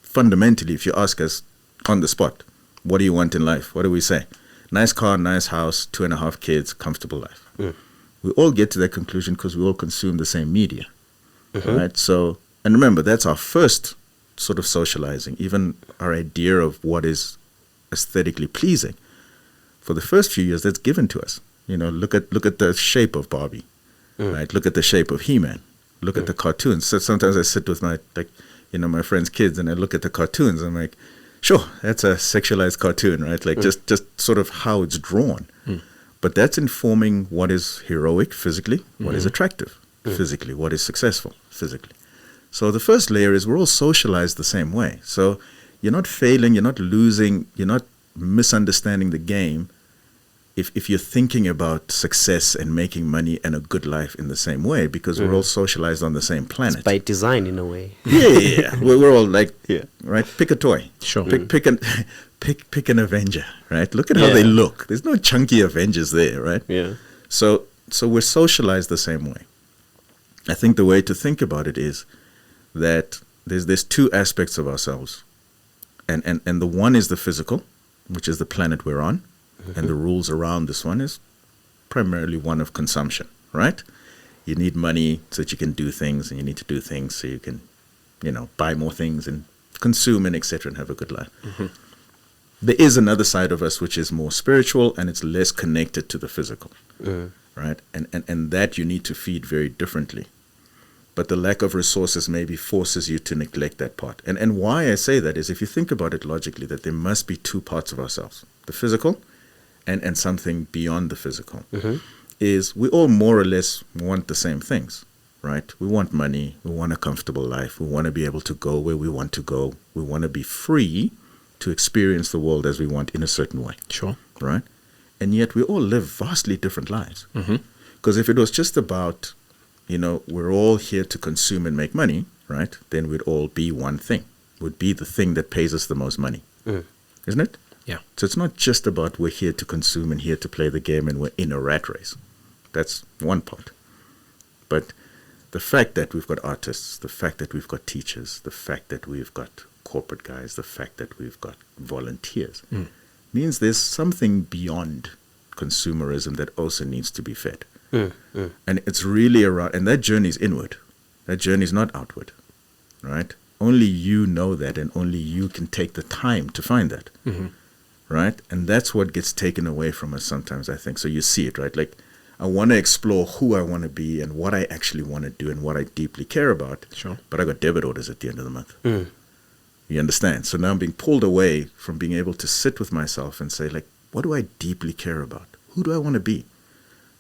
fundamentally, if you ask us on the spot, what do you want in life? What do we say? Nice car, nice house, 2.5 kids, comfortable life. We all get to that conclusion because we all consume the same media, right? So, and remember, that's our first sort of socializing, even our idea of what is aesthetically pleasing. For the first few years, that's given to us. Look at the shape of Barbie, right? Look at the shape of He-Man. Look at the cartoons. So sometimes I sit with my friends' kids and I look at the cartoons. I'm like, sure, that's a sexualized cartoon, right? Just sort of how it's drawn. But that's informing what is heroic physically, what is attractive physically, what is successful physically. So the first layer is we're all socialized the same way. So you're not failing, you're not losing, you're not misunderstanding the game if you're thinking about success and making money and a good life in the same way, because we're all socialized on the same planet. It's by design in a way. Yeah. We're all right? Pick a toy. Sure. Pick an Avenger, right? Look at how they look. There's no chunky Avengers there, right? Yeah. So we're socialized the same way. I think the way to think about it is that there's two aspects of ourselves. And the one is the physical, which is the planet we're on. And the rules around this one is primarily one of consumption, right? You need money so that you can do things, and you need to do things so you can buy more things and consume and etc. and have a good life. There is another side of us which is more spiritual and it's less connected to the physical, right? And that you need to feed very differently. But the lack of resources maybe forces you to neglect that part. And why I say that is if you think about it logically, that there must be two parts of ourselves, the physical and something beyond the physical, is we all more or less want the same things, right? We want money, we want a comfortable life, we want to be able to go where we want to go, we want to be free to experience the world as we want in a certain way. Sure. Right? And yet we all live vastly different lives. Because if it was just about, we're all here to consume and make money, right? Then we'd all be one thing. Would be the thing that pays us the most money. Isn't it? Yeah. So it's not just about we're here to consume and here to play the game and we're in a rat race. That's one part. But the fact that we've got artists, the fact that we've got teachers, the fact that we've got corporate guys, the fact that we've got volunteers, means there's something beyond consumerism that also needs to be fed. And it's really around, and that journey is inward. That journey is not outward, right? Only you know that, and only you can take the time to find that, right? And that's what gets taken away from us sometimes, I think. So you see it, right? Like, I want to explore who I want to be and what I actually want to do and what I deeply care about. Sure. But I got debit orders at the end of the month. You understand? So now I'm being pulled away from being able to sit with myself and say, like, what do I deeply care about? Who do I want to be?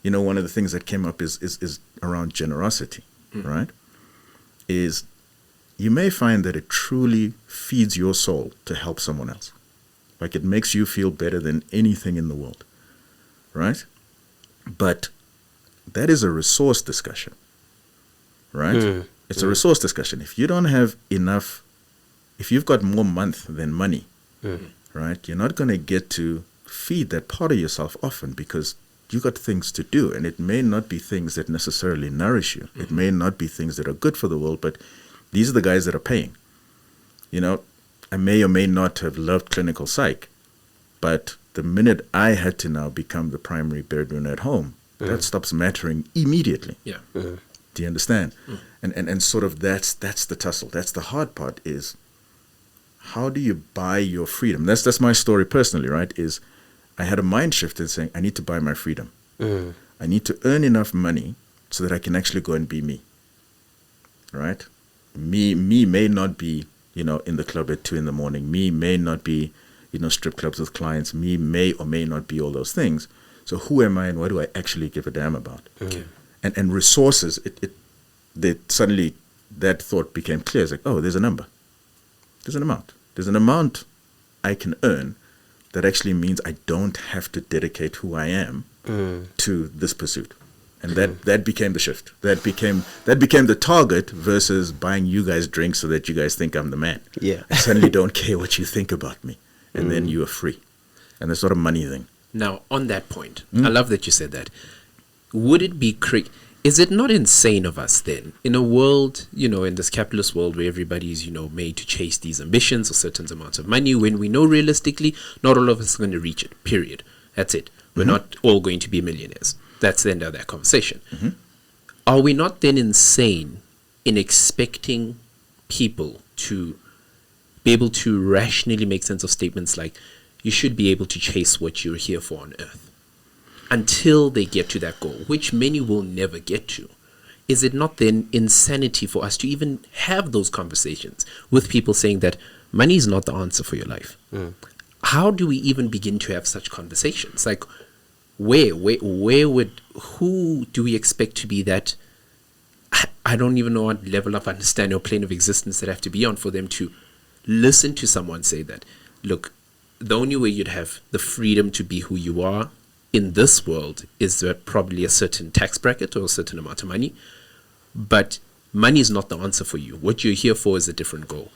One of the things that came up is around generosity, right? Is you may find that it truly feeds your soul to help someone else. Like it makes you feel better than anything in the world, right? But that is a resource discussion, right? It's a resource discussion. If you don't have enough, if you've got more month than money, right, you're not going to get to feed that part of yourself often because you got things to do. And it may not be things that necessarily nourish you. It may not be things that are good for the world, but these are the guys that are paying. I may or may not have loved clinical psych, but the minute I had to now become the primary breadwinner at home, that stops mattering immediately. Yeah. Do you understand? And sort of that's the tussle. That's the hard part is how do you buy your freedom? That's my story personally, right? Is I had a mind shift in saying I need to buy my freedom. I need to earn enough money so that I can actually go and be me. Right? Me may not be, in the club at 2 a.m. Me may not be, strip clubs with clients. Me may or may not be all those things. So who am I and what do I actually give a damn about? And resources, suddenly that thought became clear. It's like, oh, there's a number. There's an amount. There's an amount I can earn that actually means I don't have to dedicate who I am to this pursuit. And that became the shift. That became the target versus buying you guys drinks so that you guys think I'm the man. Yeah. I suddenly don't care what you think about me. And then you are free. And that's not a money thing. Now, on that point, I love that you said that. Would it be is it not insane of us then, in a world, in this capitalist world where everybody's, made to chase these ambitions or certain amounts of money, when we know realistically not all of us are going to reach it, period. That's it. We're not all going to be millionaires. That's the end of that conversation. Are we not then insane in expecting people to be able to rationally make sense of statements like, you should be able to chase what you're here for on earth until they get to that goal, which many will never get to? Is it not then insanity for us to even have those conversations with people saying that money is not the answer for your life? How do we even begin to have such conversations? Like, who do we expect to be that? I don't even know what level of understanding or plane of existence that have to be on for them to listen to someone say that, look, the only way you'd have the freedom to be who you are in this world is probably a certain tax bracket or a certain amount of money, but money is not the answer for you. What you're here for is a different goal.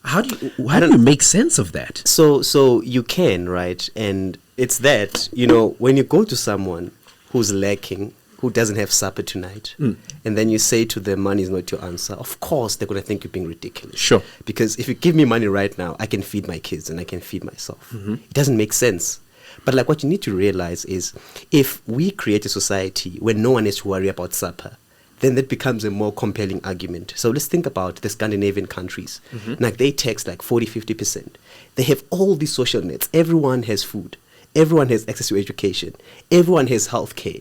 How do you make sense of that? So you can, right? And it's that, when you go to someone who's lacking, who doesn't have supper tonight, and then you say to them, money is not your answer, of course they're going to think you're being ridiculous. Sure. Because if you give me money right now, I can feed my kids and I can feed myself. It doesn't make sense. But like what you need to realize is if we create a society where no one has to worry about supper, then that becomes a more compelling argument. So let's think about the Scandinavian countries. Like they tax like 40-50%. They have all these social nets. Everyone has food. Everyone has access to education. Everyone has health care.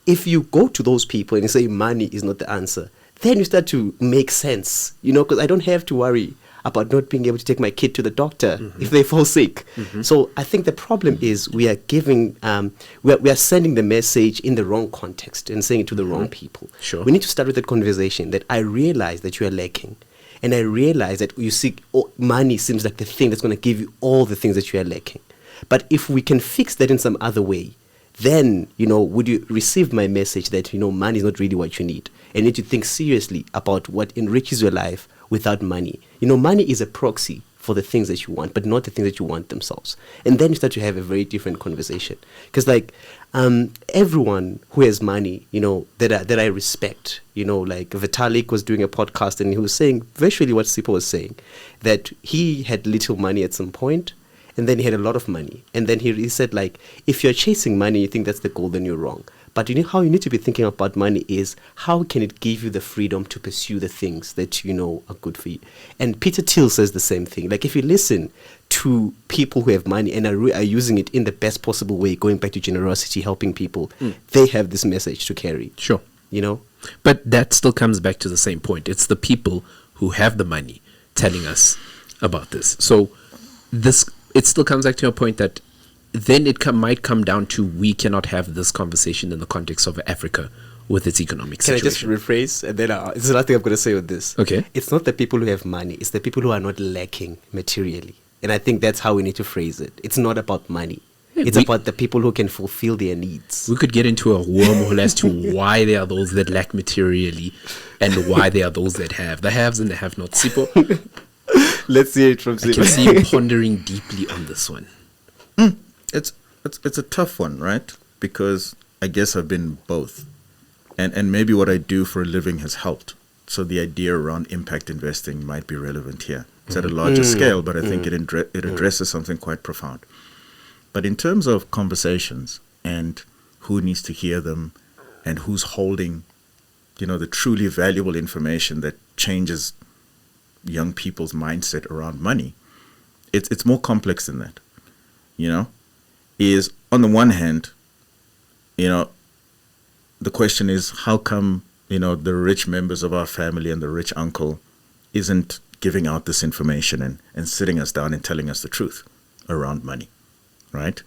If you go to those people and you say money is not the answer, then you start to make sense, because I don't have to worry about not being able to take my kid to the doctor if they fall sick. So I think the problem is we are giving, we are sending the message in the wrong context and saying it to the wrong people. Sure. We need to start with that conversation that I realize that you are lacking. And I realize that you see, money seems like the thing that's going to give you all the things that you are lacking. But if we can fix that in some other way, then, would you receive my message that, money is not really what you need? And you need to think seriously about what enriches your life without money. Money is a proxy for the things that you want, but not the things that you want themselves. And then you start to have a very different conversation. Because everyone who has money, that I respect, like Vitalik was doing a podcast and he was saying virtually what Sipho was saying, that he had little money at some point, and then he had a lot of money. And then he said, if you're chasing money, you think that's the goal, then you're wrong. But how you need to be thinking about money is how can it give you the freedom to pursue the things that are good for you. And Peter Thiel says the same thing. If you listen to people who have money and are using it in the best possible way, going back to generosity, helping people, they have this message to carry. Sure. But that still comes back to the same point. It's the people who have the money telling us about this. So it still comes back to a point that then it might come down to we cannot have this conversation in the context of Africa with its economic situation. Can I just rephrase? And then this is the last thing I'm going to say with this. Okay. It's not the people who have money. It's the people who are not lacking materially. And I think that's how we need to phrase it. It's not about money. It's about the people who can fulfill their needs. We could get into a wormhole as to why there are those that lack materially and why there are those that have. The haves and the have-nots. Sipho, let's hear it from Sipho. I can see you pondering deeply on this one. It's a tough one, right? Because I guess I've been both. And maybe what I do for a living has helped. So the idea around impact investing might be relevant here. It's at a larger scale, but I think it addresses something quite profound. But in terms of conversations and who needs to hear them and who's holding, the truly valuable information that changes young people's mindset around money, it's more complex than that. Is on the one hand, the question is how come, the rich members of our family and the rich uncle isn't giving out this information and sitting us down and telling us the truth around money, right?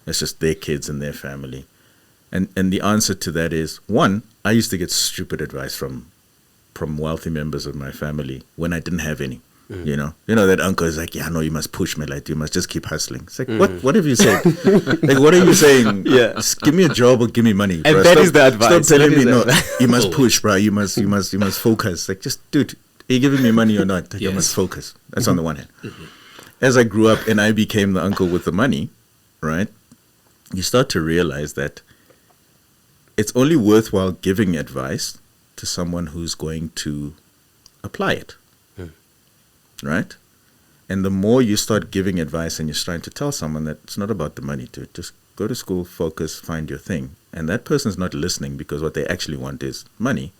It's just their kids and their family. And the answer to that is, one, I used to get stupid advice from wealthy members of my family when I didn't have any. That uncle is like, no, you must push me, you must just keep hustling. It's like, what have you said? What are you saying? Yeah. Just give me a job or give me money, bro. And that is the advice. Stop telling me, no, you must push, bro. You must focus. Just, dude, are you giving me money or not? You must focus. That's on the one hand. As I grew up and I became the uncle with the money, right, you start to realize that it's only worthwhile giving advice to someone who's going to apply it. Right? And the more you start giving advice and you're trying to tell someone that it's not about the money, dude, just go to school, focus, find your thing, and that person's not listening because what they actually want is money,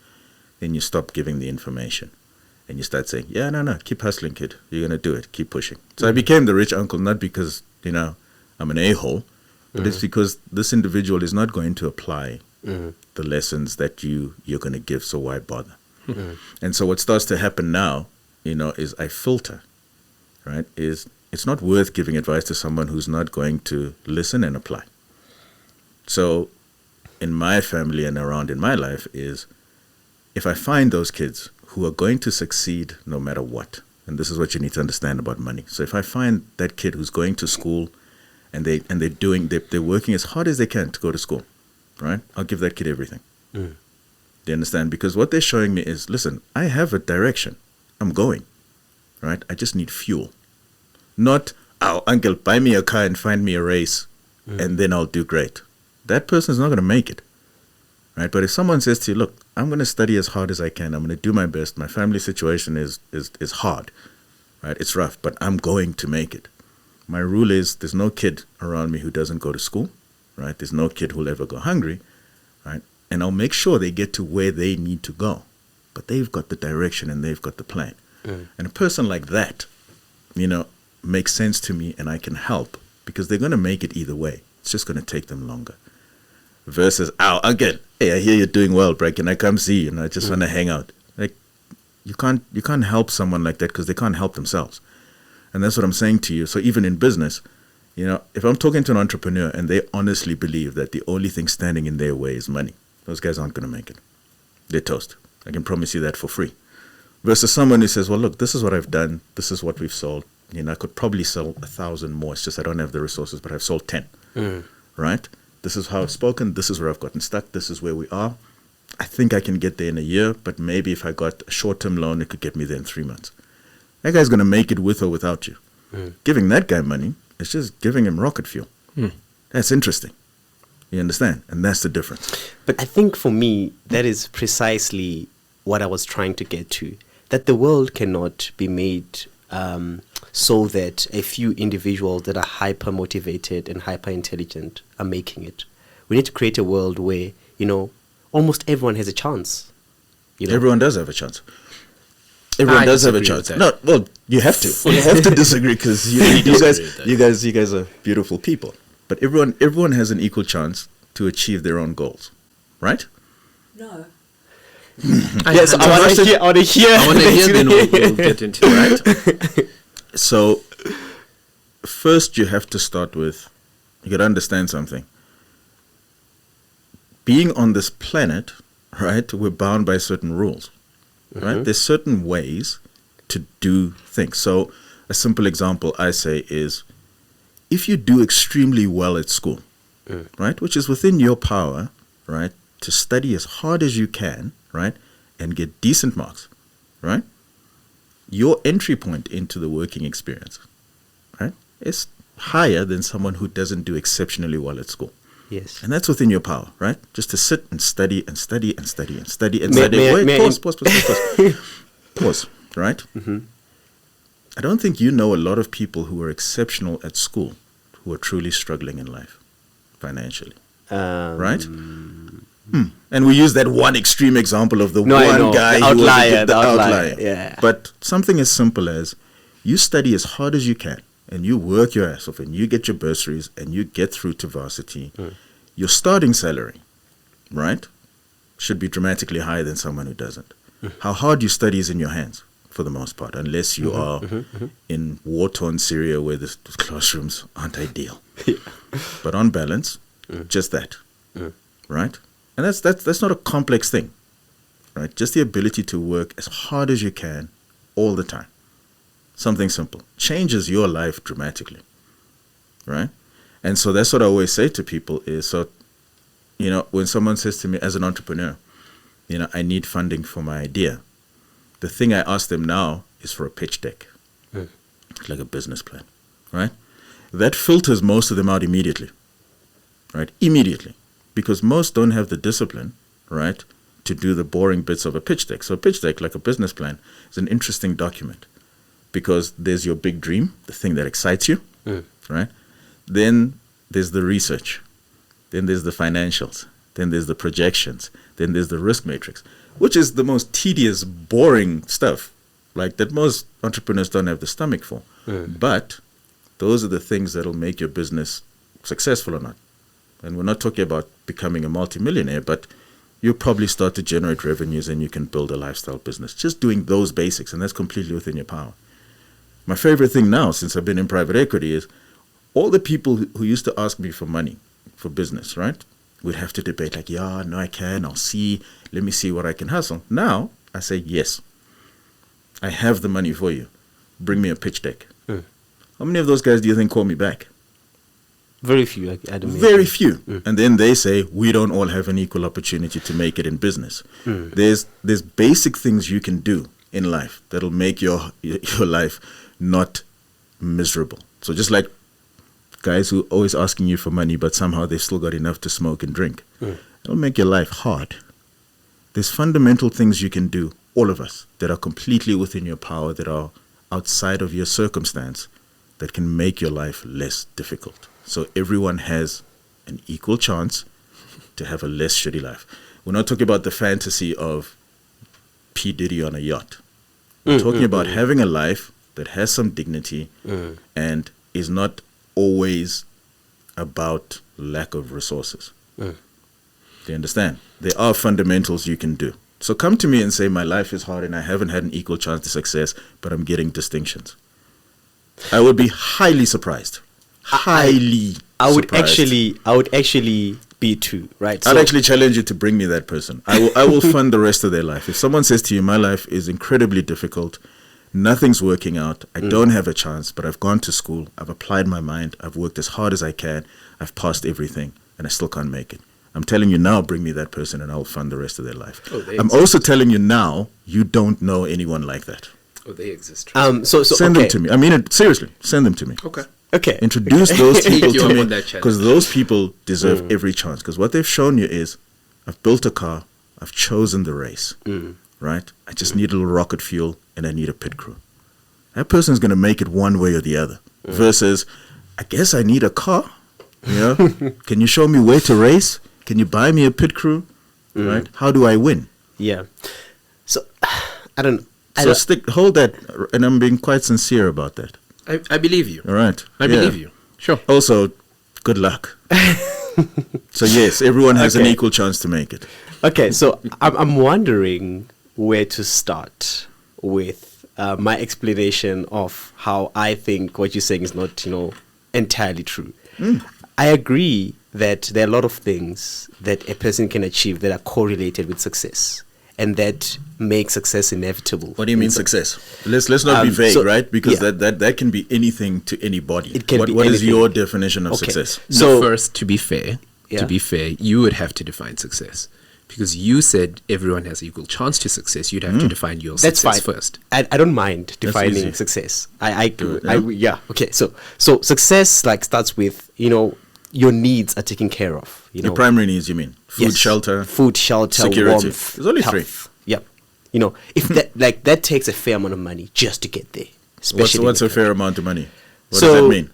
then you stop giving the information and you start saying, no, keep hustling, kid. You're going to do it. Keep pushing. So I became the rich uncle, not because, I'm an a-hole, but it's because this individual is not going to apply the lessons that you're going to give, so why bother? And so what starts to happen now, is I filter, right? It's not worth giving advice to someone who's not going to listen and apply. So in my family and around in my life is if I find those kids who are going to succeed no matter what, and this is what you need to understand about money. So if I find that kid who's going to school and they're working as hard as they can to go to school, right? I'll give that kid everything. Do you understand? Because what they're showing me is, listen, I have a direction. I'm going, right? I just need fuel. Not, uncle, buy me a car and find me a race, and then I'll do great. That person's not going to make it, right? But if someone says to you, look, I'm going to study as hard as I can. I'm going to do my best. My family situation is hard, right? It's rough, but I'm going to make it. My rule is there's no kid around me who doesn't go to school, right? There's no kid who'll ever go hungry, right? and I'll make sure they get to where they need to go. But they've got the direction and they've got the plan. And a person like that, makes sense to me, and I can help because they're going to make it either way. It's just going to take them longer. Versus, again, hey, I hear you're doing well, bro. Can I come see you? And I just want to hang out. Like, you can't help someone like that because they can't help themselves. And that's what I'm saying to you. So even in business, if I'm talking to an entrepreneur and they honestly believe that the only thing standing in their way is money, those guys aren't going to make it. They're toast. I can promise you that for free. Versus someone who says, well, look, this is what I've done. This is what we've sold. I could probably sell 1,000 more. It's just I don't have the resources, but I've sold 10. Right? This is how I've spoken. This is where I've gotten stuck. This is where we are. I think I can get there in a year, but maybe if I got a short-term loan, it could get me there in 3 months. That guy's going to make it with or without you. Giving that guy money is just giving him rocket fuel. That's interesting. You understand? And that's the difference. But I think for me, that is precisely what I was trying to get to. That the world cannot be made so that a few individuals that are hyper motivated and hyper intelligent are making it. We need to create a world where, almost everyone has a chance. Everyone does have a chance. Everyone does have a chance. No, well, you have to. You have to disagree because you guys are beautiful people. But everyone has an equal chance to achieve their own goals, right? No. Yes, I want to hear. Then we'll get into it, right? So, first you have to start with, you got to understand something. Being on this planet, right, we're bound by certain rules, right? There's certain ways to do things. So, a simple example I say is, if you do extremely well at school, right, which is within your power, right, to study as hard as you can, right, and get decent marks, right, your entry point into the working experience, right, is higher than someone who doesn't do exceptionally well at school. Yes. And that's within your power, right? Just to sit and study and study and study and study and May- study. may I- Wait, may I- pause, pause, right? I don't think you know a lot of people who are exceptional at school who are truly struggling in life financially, right? And we use that one extreme example of the one guy the who was outlier, the outlier. Yeah. But something as simple as you study as hard as you can and you work your ass off and you get your bursaries and you get through to varsity, your starting salary, right, should be dramatically higher than someone who doesn't. How hard you study is in your hands for the most part, unless you are in war-torn Syria where the classrooms aren't ideal. But on balance, just that, right? And that's not a complex thing, right? Just the ability to work as hard as you can all the time. Something simple changes your life dramatically, right? And so that's what I always say to people is, so, when someone says to me as an entrepreneur, I need funding for my idea, the thing I ask them now is for a pitch deck, like a business plan, right? That filters most of them out immediately, right? Immediately. Because most don't have the discipline, right, to do the boring bits of a pitch deck. So a pitch deck, like a business plan, is an interesting document because there's your big dream, the thing that excites you, right? Then there's the research. Then there's the financials. Then there's the projections. Then there's the risk matrix, which is the most tedious, boring stuff, like that most entrepreneurs don't have the stomach for. But those are the things that'll make your business successful or not. And we're not talking about becoming a multimillionaire, but you'll probably start to generate revenues and you can build a lifestyle business. Just doing those basics, and that's completely within your power. My favorite thing now, since I've been in private equity, is all the people who used to ask me for money for business, right? We'd have to debate like, yeah, no, I can, I'll see, let me see what I can hustle. Now, I say, yes, I have the money for you. Bring me a pitch deck. How many of those guys do you think call me back? Very few, I'd imagine. Very few. And then they say, we don't all have an equal opportunity to make it in business. There's basic things you can do in life that'll make your life not miserable. So just like guys who are always asking you for money, but somehow they've still got enough to smoke and drink. It'll make your life hard. There's fundamental things you can do, all of us, that are completely within your power, that are outside of your circumstance, that can make your life less difficult. So everyone has an equal chance to have a less shitty life. We're not talking about the fantasy of P. Diddy on a yacht. We're talking about having a life that has some dignity and is not always about lack of resources. Do you understand? There are fundamentals you can do. So come to me and say, my life is hard and I haven't had an equal chance to success, but I'm getting distinctions. I would be highly surprised. I would actually be too, right? I'd actually challenge you to bring me that person. I will fund the rest of their life. If someone says to you, my life is incredibly difficult, nothing's working out, I don't have a chance, but I've gone to school, I've applied my mind, I've worked as hard as I can, I've passed everything, and I still can't make it. I'm telling you now, bring me that person and I'll fund the rest of their life. I'm also telling you now, you don't know anyone like that. Oh, they exist. So send them to me. I mean it seriously. Send them to me. Okay. Introduce those people to me, because because those people deserve every chance. Because what they've shown you is, I've built a car, I've chosen the race, right? I just need a little rocket fuel and I need a pit crew. That person's going to make it one way or the other. Versus, I guess I need a car. Yeah. Can you show me where to race? Can you buy me a pit crew? Right? How do I win? Yeah. So I don't. Hold that, and I'm being quite sincere about that. I believe you. All right. I believe you. Sure. Also, good luck. So yes, everyone has an equal chance to make it. Okay, so I'm wondering where to start with my explanation of how I think what you're saying is not, entirely true. I agree that there are a lot of things that a person can achieve that are correlated with success, and that make success inevitable. What do you mean success? Let's not be vague, right? Because that can be anything to anybody. It can be what is anything. your definition of success? So first, to be fair, you would have to define success. Because you said everyone has equal chance to success, you'd have to define your success first. I don't mind defining success. Okay. So success starts with your needs are taken care of. Your primary needs, you mean? Food, shelter, security. Warmth, There's only health. 3. Yep. If that takes a fair amount of money just to get there. What's a fair amount of money? What does that mean?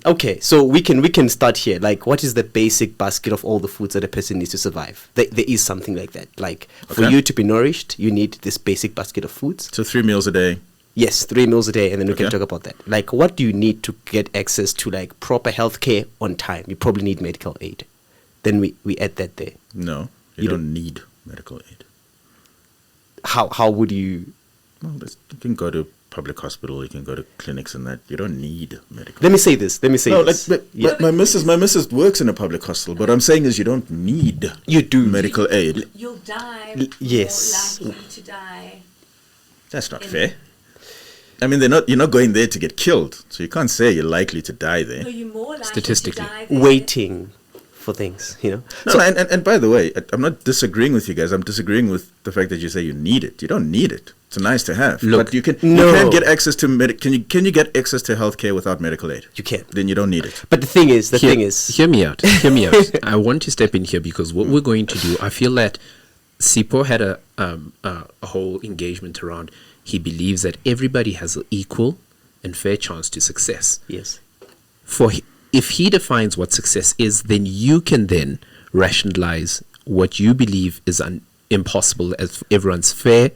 Okay, so we can start here. What is the basic basket of all the foods that a person needs to survive? There is something like that. For you to be nourished, you need this basic basket of foods. So 3 meals a day. Yes, 3 meals a day, and then we can talk about that. What do you need to get access to proper healthcare on time? You probably need medical aid. Then we add that there. No, you don't need medical aid. How would you? Well, you can go to public hospital, you can go to clinics and that. You don't need medical. Let me say this. But my missus works in a public hospital. But I'm saying is you don't need medical aid. You'll die. Yes. You're likely to die. That's not fair. I mean, you're not going there to get killed, so you can't say you're likely to die there. No, you're more likely Statistically. to die there. Waiting for things, No, and by the way, I'm not disagreeing with you guys. I'm disagreeing with the fact that you say you need it. You don't need it. It's nice to have. Look, but you can get access to can you get access to healthcare without medical aid? You can. Then you don't need it. But the thing is, hear me out. I want to step in here because what we're going to do, I feel that Sipho had a whole engagement around. He believes that everybody has an equal and fair chance to success. Yes. If he defines what success is, then you can then rationalize what you believe is impossible as everyone's fair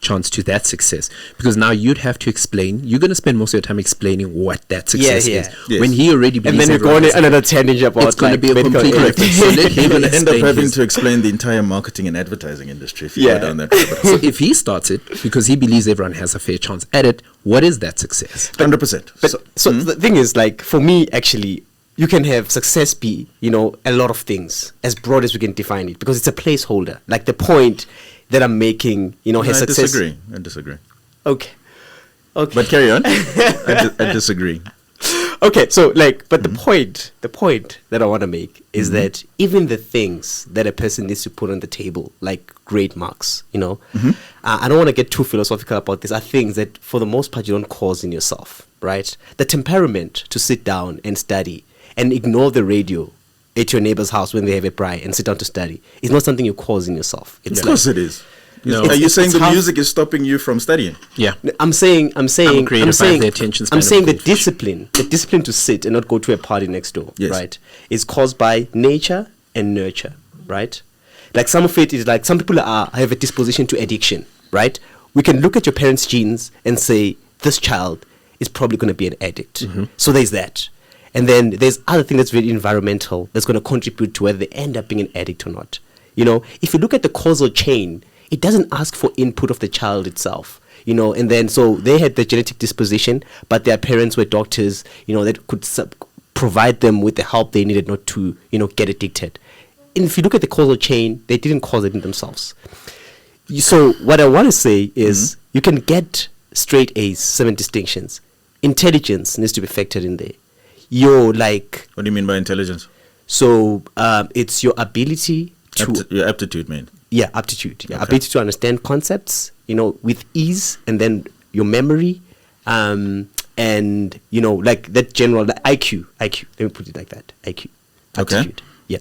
chance to that success. Because now you'd have to explain. You're going to spend most of your time explaining what that success is. Yes. When he already believes, and then you're going another tangent about it's going to be a medical complete aid. difference. So let him You're going to end up explain having his- to explain the entire marketing and advertising industry if you go down that rabbit hole. So if he starts it because he believes everyone has a fair chance at it, what is that success? 100%. So the thing is, for me, actually, you can have success be, a lot of things, as broad as we can define it, because it's a placeholder. The point that I'm making, has success. I disagree. Okay. But carry on. I disagree. Okay, so but the point that I want to make is that even the things that a person needs to put on the table, like grade marks, I don't want to get too philosophical about this, are things that for the most part you don't cause in yourself, right? The temperament to sit down and study and ignore the radio at your neighbor's house when they have a braai and sit down to study is not something you cause in yourself. It's Of course it is. No. Are you saying It's the half- music is stopping you from studying? Yeah. I'm saying I'm creative, I have the attention span I'm of saying the goldfish. discipline to sit and not go to a party next door, Yes. right, is caused by nature and nurture, right? Like some of it is like some people have a disposition to addiction, right? We can look at your parents' genes and say this child is probably going to be an addict. So there's that. And then there's other thing that's very environmental that's going to contribute to whether they end up being an addict or not. You know, if you look at the causal chain, it doesn't ask for input of the child itself. You know, and then so they had the genetic disposition, but their parents were doctors, you know, that could provide them with the help they needed not to, you know, get addicted. And if you look at the causal chain, they didn't cause it in themselves. So what I want to say is you can get straight A's, 7 distinctions. Intelligence needs to be factored in there. What do you mean by intelligence? So it's your ability to... your aptitude, man. Yeah, aptitude. Yeah, Okay. ability to understand concepts, you know, with ease, and then your memory, and, you know, like that general IQ. Let me put it like that. IQ. Okay. Aptitude. Yeah.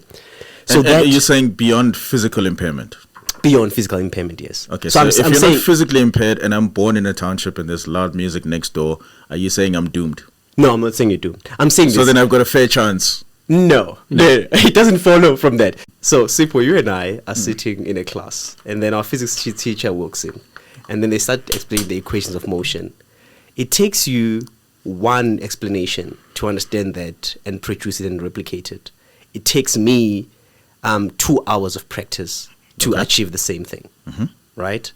So and you're saying beyond physical impairment? Beyond physical impairment, yes. Okay, so if you're not physically impaired and I'm born in a township and there's loud music next door, are you saying I'm doomed? No, I'm not saying you're doomed. I'm saying So then I've got a fair chance. No, it doesn't follow from that. So, Sipho, you and I are sitting in a class, and then our physics teacher walks in, and then they start explaining the equations of motion. It takes you one explanation to understand that and produce it and replicate it. It takes me 2 hours of practice to achieve the same thing, right?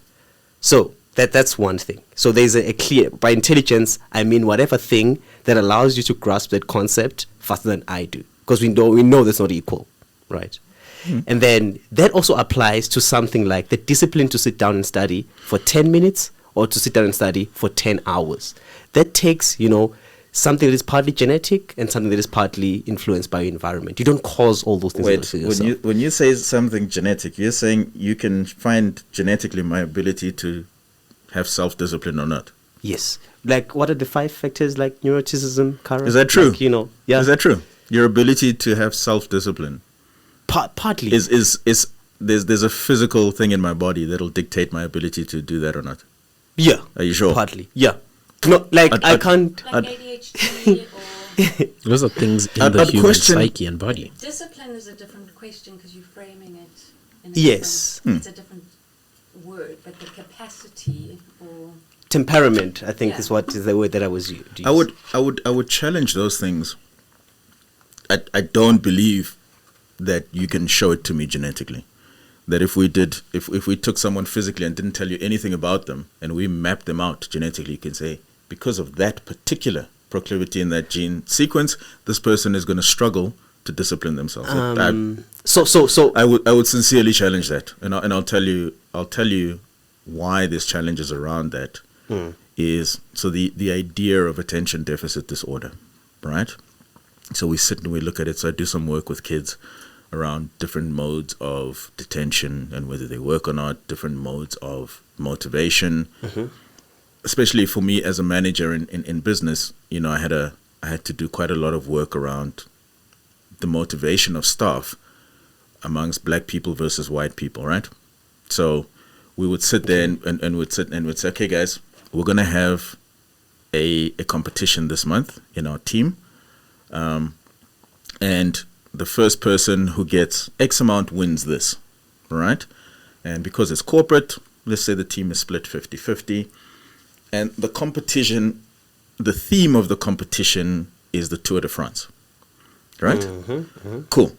So that's one thing. So there's a clear, by intelligence, I mean whatever thing that allows you to grasp that concept faster than I do. Because we know that's not equal, right? And then that also applies to something like the discipline to sit down and study for 10 minutes or to sit down and study for 10 hours. That takes, you know, something that is partly genetic and something that is partly influenced by your environment. You don't cause all those things. Wait, when you say something genetic, you're saying you can find genetically my ability to have self-discipline or not? Yes. Like, what are the 5 factors, like neuroticism, Is that true? Like, you know, yeah. Is that true? Your ability to have self-discipline partly is there's a physical thing in my body that'll dictate my ability to do that or not? Yeah. Are you sure? Partly. Yeah. No, like I can't. Like ADHD or Those are things in the human psyche and body. discipline is a different question because you're framing it in a Yes. different, it's a different word, but the capacity or Temperament, I think, Yeah. is what is the word that I was used. I would challenge those things. I don't believe that you can show it to me genetically. That if we took someone physically and didn't tell you anything about them and we mapped them out genetically, you can say, because of that particular proclivity in that gene sequence, this person is going to struggle to discipline themselves. So I would sincerely challenge that, and I'll tell you why there's challenges around that. Is so the idea of attention deficit disorder, right? So we sit and we look at it. So I do some work with kids around different modes of detention and whether they work or not, different modes of motivation. Especially for me as a manager in business, you know, I had to do quite a lot of work around the motivation of staff amongst black people versus white people, right? So we would sit there and we'd say, okay, guys, we're going to have a competition this month in our team. And the first person who gets X amount wins this, right? And because it's corporate, let's say the team is split 50-50. And the competition, the theme of the competition is the Tour de France, right? Cool.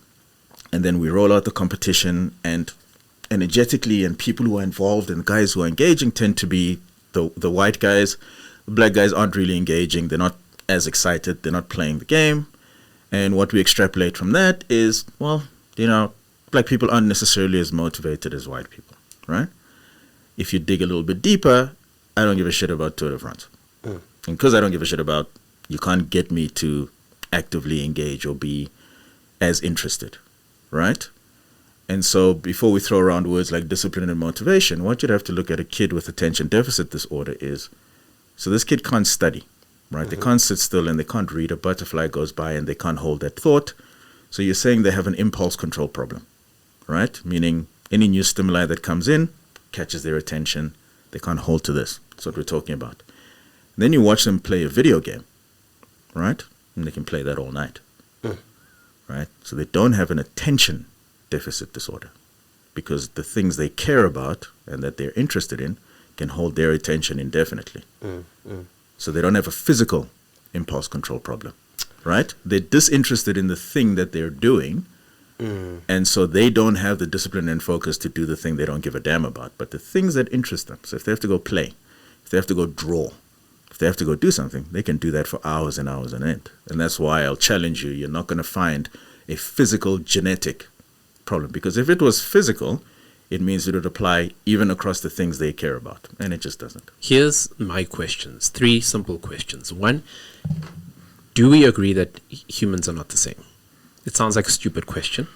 And then we roll out the competition, and energetically, and people who are involved and guys who are engaging tend to be the white guys. The black guys aren't really engaging. They're not as excited. They're not playing the game. And what we extrapolate from that is, well, you know, black people aren't necessarily as motivated as white people, right? If you dig a little bit deeper, I don't give a shit about Tour de France. And because I don't give a shit about, you can't get me to actively engage or be as interested, right? And so before we throw around words like discipline and motivation, what you'd have to look at a kid with attention deficit disorder is, so this kid can't study, right? They can't sit still and they can't read. A butterfly goes by and they can't hold that thought. So you're saying they have an impulse control problem, right? Meaning any new stimuli that comes in catches their attention. They can't hold to this. That's what we're talking about. And then you watch them play a video game, right? And they can play that all night, right? So they don't have an attention deficit disorder because the things they care about and that they're interested in can hold their attention indefinitely. So they don't have a physical impulse control problem, right? They're disinterested in the thing that they're doing, and so they don't have the discipline and focus to do the thing they don't give a damn about. But the things that interest them, so if they have to go play, if they have to go draw, if they have to go do something, they can do that for hours and hours on end. And that's why I'll challenge you, you're not going to find a physical genetic problem, because if it was physical, it means it would apply even across the things they care about, and it just doesn't. Here's my questions. 3 simple questions. 1, do we agree that humans are not the same? It sounds like a stupid question,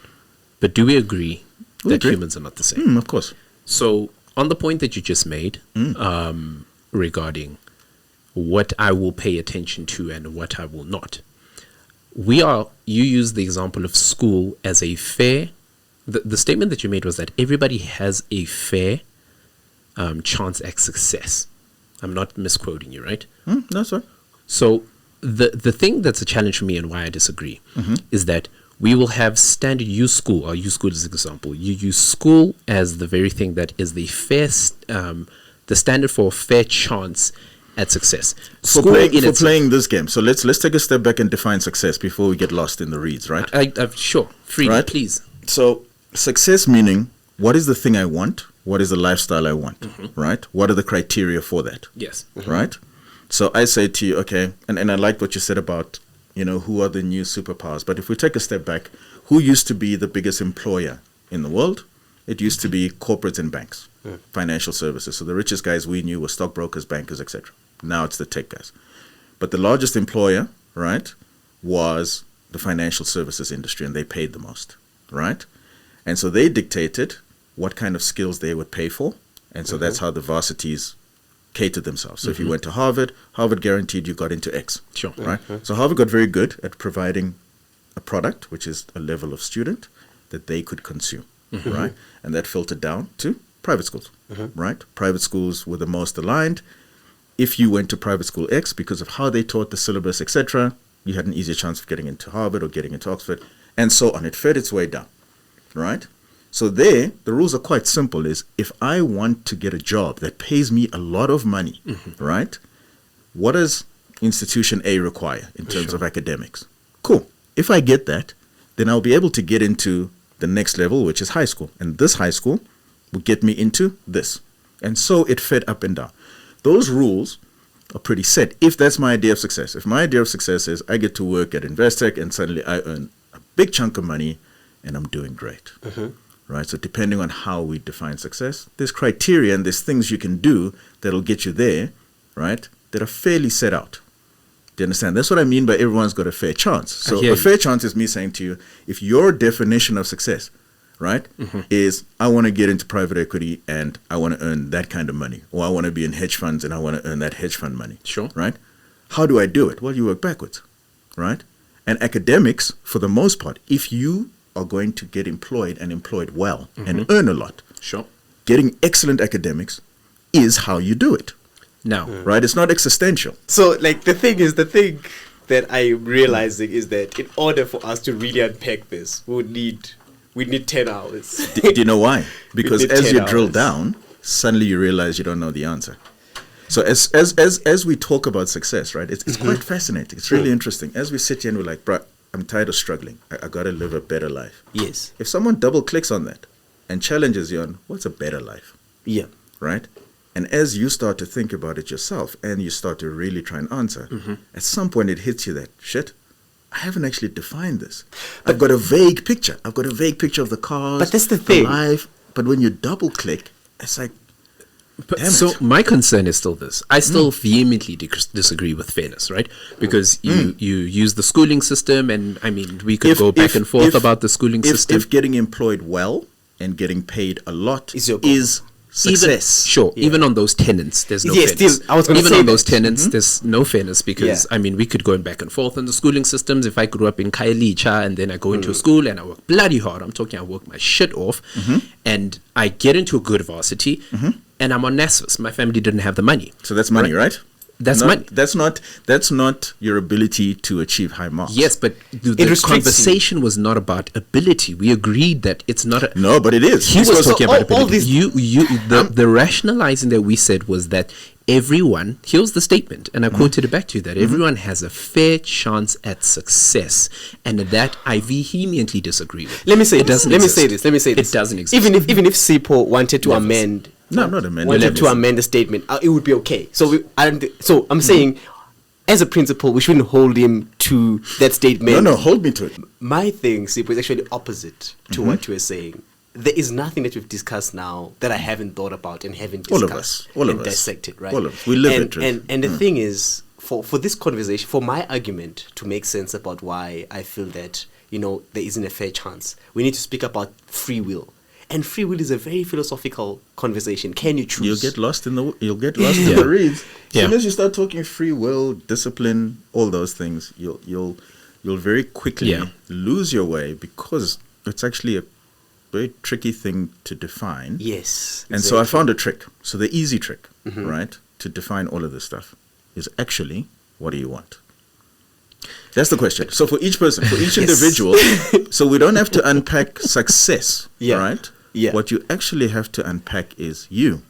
but do we agree that humans are not the same? Of course. So on the point that you just made regarding what I will pay attention to and what I will not, you use the example of school as a fair. The statement that you made was that everybody has a fair chance at success. I'm not misquoting you, right? That's right. So the thing that's a challenge for me and why I disagree is that we will have standard use school. I'll use school as an example. You use school as the very thing that is the the standard for a fair chance at success. For playing this game. So let's take a step back and define success before we get lost in the reeds, right? Sure. Freely, right? Please. So success meaning, what is the thing I want? What is the lifestyle I want? Right? What are the criteria for that? Yes. Right? So I say to you, okay, and I like what you said about, who are the new superpowers. But if we take a step back, who used to be the biggest employer in the world? It used to be corporates and banks, financial services. So the richest guys we knew were stockbrokers, bankers, etc. Now it's the tech guys. But the largest employer, right, was the financial services industry, and they paid the most, right? And so they dictated what kind of skills they would pay for. And so that's how the varsities catered themselves. So if you went to Harvard guaranteed you got into X. Sure. Right? So Harvard got very good at providing a product, which is a level of student that they could consume. Right? And that filtered down to private schools. Right? Private schools were the most aligned. If you went to private school X, because of how they taught the syllabus, etc., you had an easier chance of getting into Harvard or getting into Oxford, and so on. It fed its way down. Right? So there, the rules are quite simple. Is if I want to get a job that pays me a lot of money, right? What does institution A require in terms of academics? Cool. If I get that, then I'll be able to get into the next level, which is high school. And this high school will get me into this. And so it fed up and down. Those rules are pretty set, if that's my idea of success. If my idea of success is I get to work at Investec and suddenly I earn a big chunk of money and I'm doing great. Right? So depending on how we define success, there's criteria and there's things you can do that'll get you there, right, that are fairly set out. Do you understand? That's what I mean by everyone's got a fair chance. So a fair chance is me saying to you, if your definition of success, right, is I want to get into private equity and I want to earn that kind of money, or I want to be in hedge funds and I want to earn that hedge fund money. Sure. Right? How do I do it? Well, you work backwards, right? And academics, for the most part, if you are going to get employed and employed well and earn a lot. Sure. Getting excellent academics is how you do it. Now, right? It's not existential. So, like, the thing that I'm realizing is that in order for us to really unpack this, we need 10 hours. Do you know why? Because as you drill hours. down, suddenly you realize you don't know the answer. So as we talk about success, right, it's quite fascinating. It's really interesting. As we sit here and we're like, bruh, I'm tired of struggling. I got to live a better life. Yes. If someone double clicks on that and challenges you on what's a better life, Yeah. right? And as you start to think about it yourself and you start to really try and answer, at some point it hits you that, shit, I haven't actually defined this. I've got a vague picture. I've got a vague picture of the cars, But that's the thing. life. But when you double click, it's like, so my concern is still this. I still vehemently disagree with fairness, right? Because you use the schooling system, and I mean, we could go back and forth about the schooling system. If getting employed well and getting paid a lot Is your goal. is success. Even on those tenants, there's no Yes, fairness. still, I was gonna even say on those that. tenants, there's no fairness because, I mean, we could go back and forth on the schooling systems. If I grew up in Khayelitsha and then I go into a school and I work bloody hard, I'm talking I work my shit off, and I get into a good varsity, and I'm on NSFAS. My family didn't have the money. So that's money, right? That's not your ability to achieve high marks. Yes, but the conversation was not about ability. We agreed that it's not a... No, but it is. He was talking about all ability. The rationalizing that we said was that everyone, here's the statement, and I quoted it back to you, that everyone has a fair chance at success, and that I vehemently disagree with. Let me say It this. doesn't Let me exist. say this. Let me say this. It doesn't exist. Even if Sipho wanted to amend... No, not amend. Wanted to amend the statement, it would be okay. So I'm saying, as a principle, we shouldn't hold him to that statement. No, hold me to it. My thing, Sipho, is actually opposite to what you were saying. There is nothing that we've discussed now that I haven't thought about and haven't discussed and dissected, right? All of us. We live it. And the thing is, for this conversation, for my argument to make sense about why I feel that, there isn't a fair chance, we need to speak about free will. And free will is a very philosophical conversation. Can you choose? You'll get lost in the reeds. As soon as you start talking free will, discipline, all those things, you'll very quickly lose your way, because it's actually a very tricky thing to define. Yes. And so I found a trick. So the easy trick, right, to define all of this stuff is actually, what do you want? That's the question. So for each person, for each individual, so we don't have to unpack success, right? Yeah. What you actually have to unpack is you,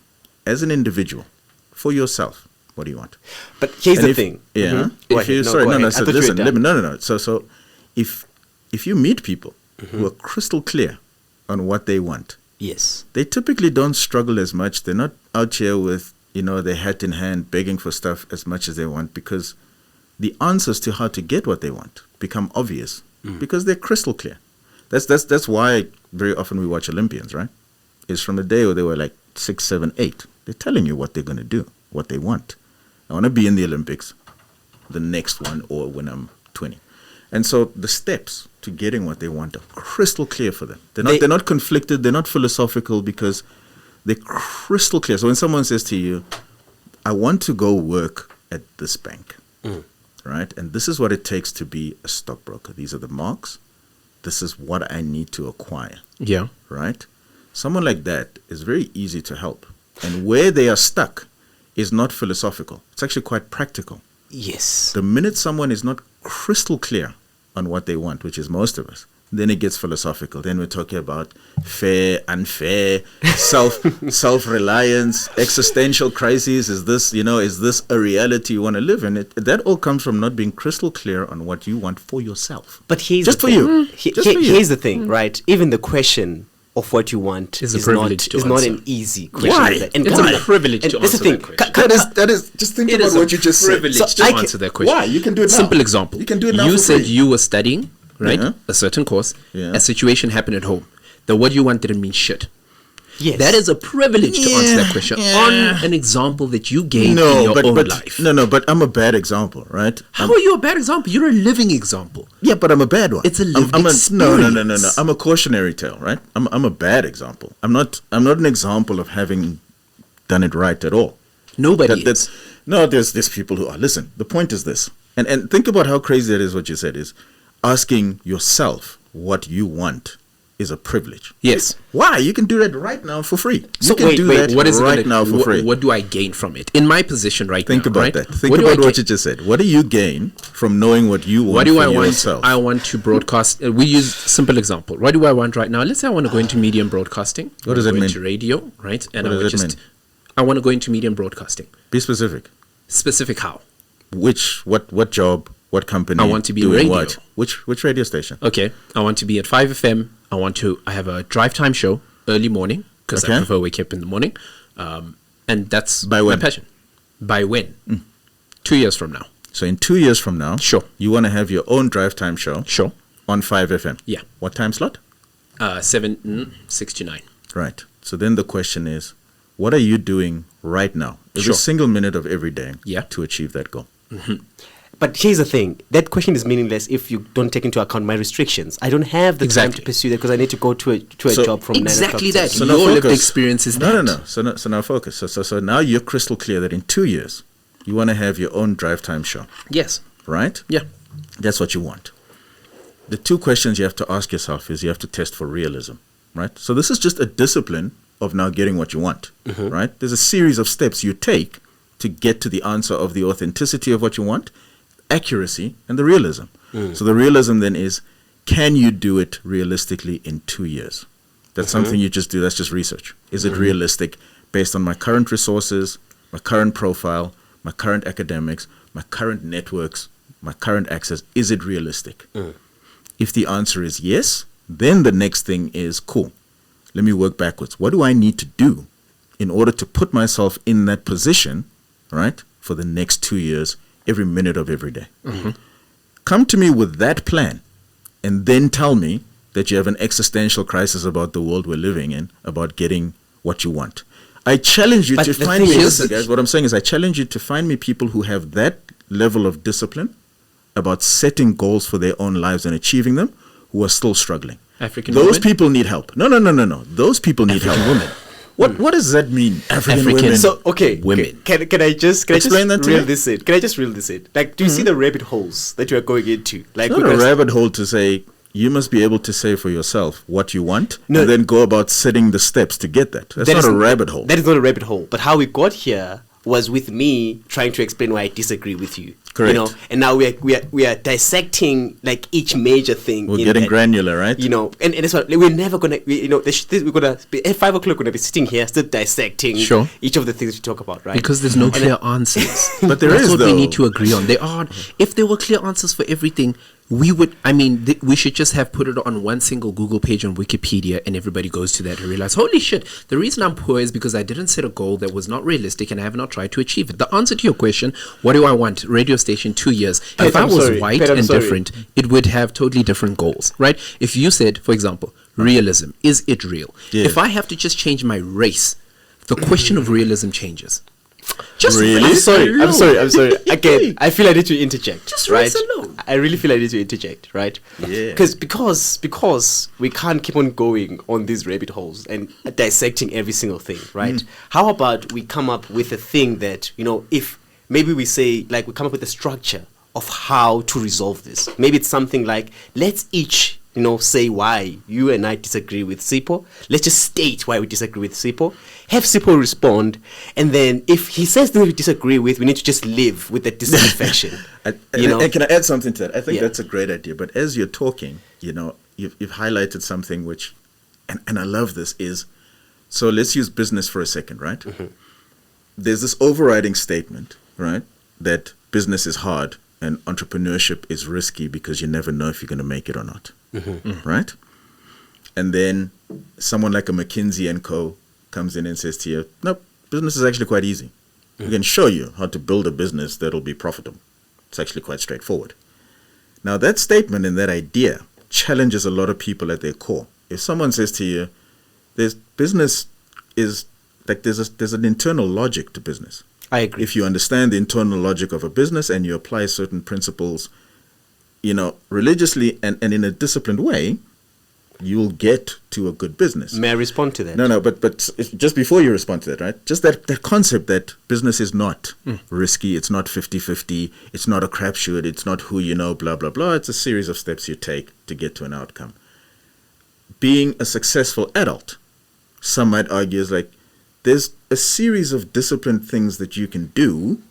as an individual, for yourself. What do you want? But here's the thing. Yeah. Go If you ahead. sorry, go no, ahead. so I thought you were listen, done. no. So if you meet people who are crystal clear on what they want, Yes. they typically don't struggle as much. They're not out here with, their hat in hand begging for stuff as much as they want, because the answers to how to get what they want become obvious because they're crystal clear. That's why very often we watch Olympians, right? It's from the day where they were like 6, 7, 8. They're telling you what they're going to do, what they want. I want to be in the Olympics, the next one, or when I'm 20. And so the steps to getting what they want are crystal clear for them. They're not conflicted. They're not philosophical, because they're crystal clear. So when someone says to you, I want to go work at this bank, right? And this is what it takes to be a stockbroker. These are the marks. This is what I need to acquire. Yeah. Right? Someone like that is very easy to help. And where they are stuck is not philosophical. It's actually quite practical. Yes. The minute someone is not crystal clear on what they want, which is most of us, then it gets philosophical. Then we're talking about fair, unfair, self-reliance, existential crises. Is this a reality you want to live in? That all comes from not being crystal clear on what you want for yourself. But here's just the for thing. you. Here's the thing, right? Even the question of what you want Is not an easy question. Why? And It's a privilege to that's the answer thing. that question. That is. Just think It about is what a you just said. privilege So to I can- answer that question. Why? You can do it now. Simple example. You can do it now You for said free. you were studying, right? Yeah. A certain course. Yeah. A situation happened at home. The what you want didn't mean shit. Yes. That is a privilege to answer that question on an example that you gave in your own life. But I'm a bad example, right? How are you a bad example? You're a living example. Yeah, but I'm a bad one. It's a lived No. experience. I'm a cautionary tale, right? I'm a bad example. I'm not an example of having done it right at all. Nobody is. There's people who are. Listen, the point is this. And think about how crazy that is. What you said is asking yourself what you want is a privilege. Yes. Why? You can do that right now for free. So you can wait, do wait, that What is it right gonna, now for what, free. what do I gain from it? In my position right Think now, about right? that. Think What do about I what gain? you just said. What do you gain from knowing what you want What do for I want? yourself? I want to broadcast. We use simple example. What do I want right now? Let's say I want to go into medium broadcasting. What does I that wanna mean? go into radio, right? And What I would does that just, I want to go into medium broadcasting. Be specific. Specific how? What job? What company? I want to be doing radio. What? Which radio station? Okay, I want to be at 5 FM. I have a drive time show early morning because Okay. I prefer wake up in the morning, and that's By my when? passion. By when? 2 years from now. So in 2 years from now, Sure. you want to have your own drive time show Sure. on 5 FM. Yeah. What time slot? 6 to 9. Right. So then the question is, what are you doing right now, every Sure. single minute of every day, Yeah. to achieve that goal? But here's the thing. That question is meaningless if you don't take into account my restrictions. I don't have the time to Exactly. pursue that because I need to go to a So- job from 9 o'clock. Exactly to that. 6. So now Your lived focus. experience is No. that. So now focus. So now you're crystal clear that in 2 years, you want to have your own drive time show, Yes. right? Yeah. That's what you want. The two questions you have to ask yourself is you have to test for realism, right? So this is just a discipline of now getting what you want, right? There's a series of steps you take to get to the answer of the authenticity of what you want, accuracy, and the realism. So the realism then is, can you do it realistically in 2 years? That's something you just do. That's just research. Is it realistic based on my current resources, my current profile, my current academics, my current networks, my current access? Is it realistic? If the answer is yes, then the next thing is, cool, let me work backwards. What do I need to do in order to put myself in that position, right, for the next 2 years, every minute of every day? Come to me with that plan, and then tell me that you have an existential crisis about the world we're living in, about getting what you want. I challenge you to find me, listen, guys, what I'm saying is I challenge you to find me people who have that level of discipline about setting goals for their own lives and achieving them, who are still struggling. Those women? people need help. No. Those people need help. Women. What does that mean? African women. So women. Can I just Explain that to reel me? this in? Can I just reel this in? Like, do you see the rabbit holes that you are going into? Like, It's not a rabbit hole to say you must be able to say for yourself what you want, and then go about setting the steps to get that. That's not a rabbit hole. That is not a rabbit hole. But how we got here was with me trying to explain why I disagree with you. Correct. You know, and now we are dissecting like each major thing. We're getting granular, right? You know, and that's what we're never gonna. We're gonna be at 5 o'clock. We're gonna be sitting here still dissecting each of the things we talk about, right? Because there's no clear answers. But there That's is, what though. we need to agree on. There are. If there were clear answers for everything, we would. I mean, we should just have put it on one single Google page on Wikipedia, and everybody goes to that and realize, holy shit! The reason I'm poor is because I didn't set a goal that was not realistic, and I have not tried to achieve it. The answer to your question, what do I want? Radio station, 2 years. If I was white and different, it would have totally different goals, right? If you said, for example, realism, is it real? Yeah. If I have to just change my race, the question of realism changes. Just Really? race alone. I'm sorry. Again, I feel I need to interject. Just right? race alone. I really feel I need to interject, right? Yeah. Because we can't keep on going on these rabbit holes and dissecting every single thing, right? How about we come up with a thing that, you know, if maybe we say, like, we come up with a structure of how to resolve this. Maybe it's something like, let's each, you know, say why you and I disagree with Sipho. Let's just state why we disagree with Sipho. Have Sipho respond, and then if he says things we disagree with, we need to just live with that dissatisfaction. You know? And can I add something to that? I think that's a great idea. But as you're talking, you know, you've highlighted something which, and I love this, is, so let's use business for a second, right? There's this overriding statement, right, that business is hard and entrepreneurship is risky because you never know if you're going to make it or not, right? And then someone like a McKinsey & Co. comes in and says to you, no, business is actually quite easy. We can show you how to build a business that'll be profitable. It's actually quite straightforward. Now, that statement and that idea challenges a lot of people at their core. If someone says to you, there's an internal logic to business. I agree. If you understand the internal logic of a business and you apply certain principles, you know, religiously and in a disciplined way, you'll get to a good business. May I respond to that? No, but just before you respond to that, right? Just that concept that business is not risky, it's not 50-50, it's not a crapshoot, it's not who you know, blah, blah, blah. It's a series of steps you take to get to an outcome. Being a successful adult, some might argue, is like, there's a series of disciplined things that you can do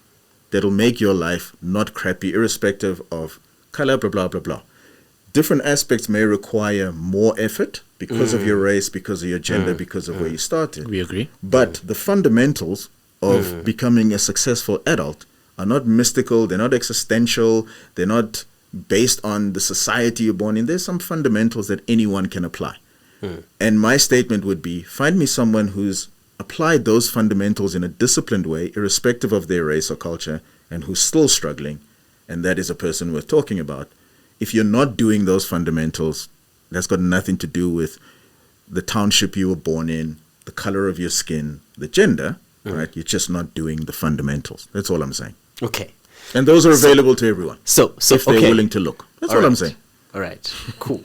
that'll make your life not crappy, irrespective of color, blah, blah, blah, blah. Different aspects may require more effort because of your race, because of your gender, because of where you started. We agree. But the fundamentals of becoming a successful adult are not mystical, they're not existential, they're not based on the society you're born in. There's some fundamentals that anyone can apply. And my statement would be, find me someone who's applied those fundamentals in a disciplined way, irrespective of their race or culture, and who's still struggling, and that is a person worth talking about. If you're not doing those fundamentals, that's got nothing to do with the township you were born in, the color of your skin, the gender, right? You're just not doing the fundamentals. That's all I'm saying. Okay. And those are available to everyone. So if they're willing to look. That's all I'm saying. All right, cool.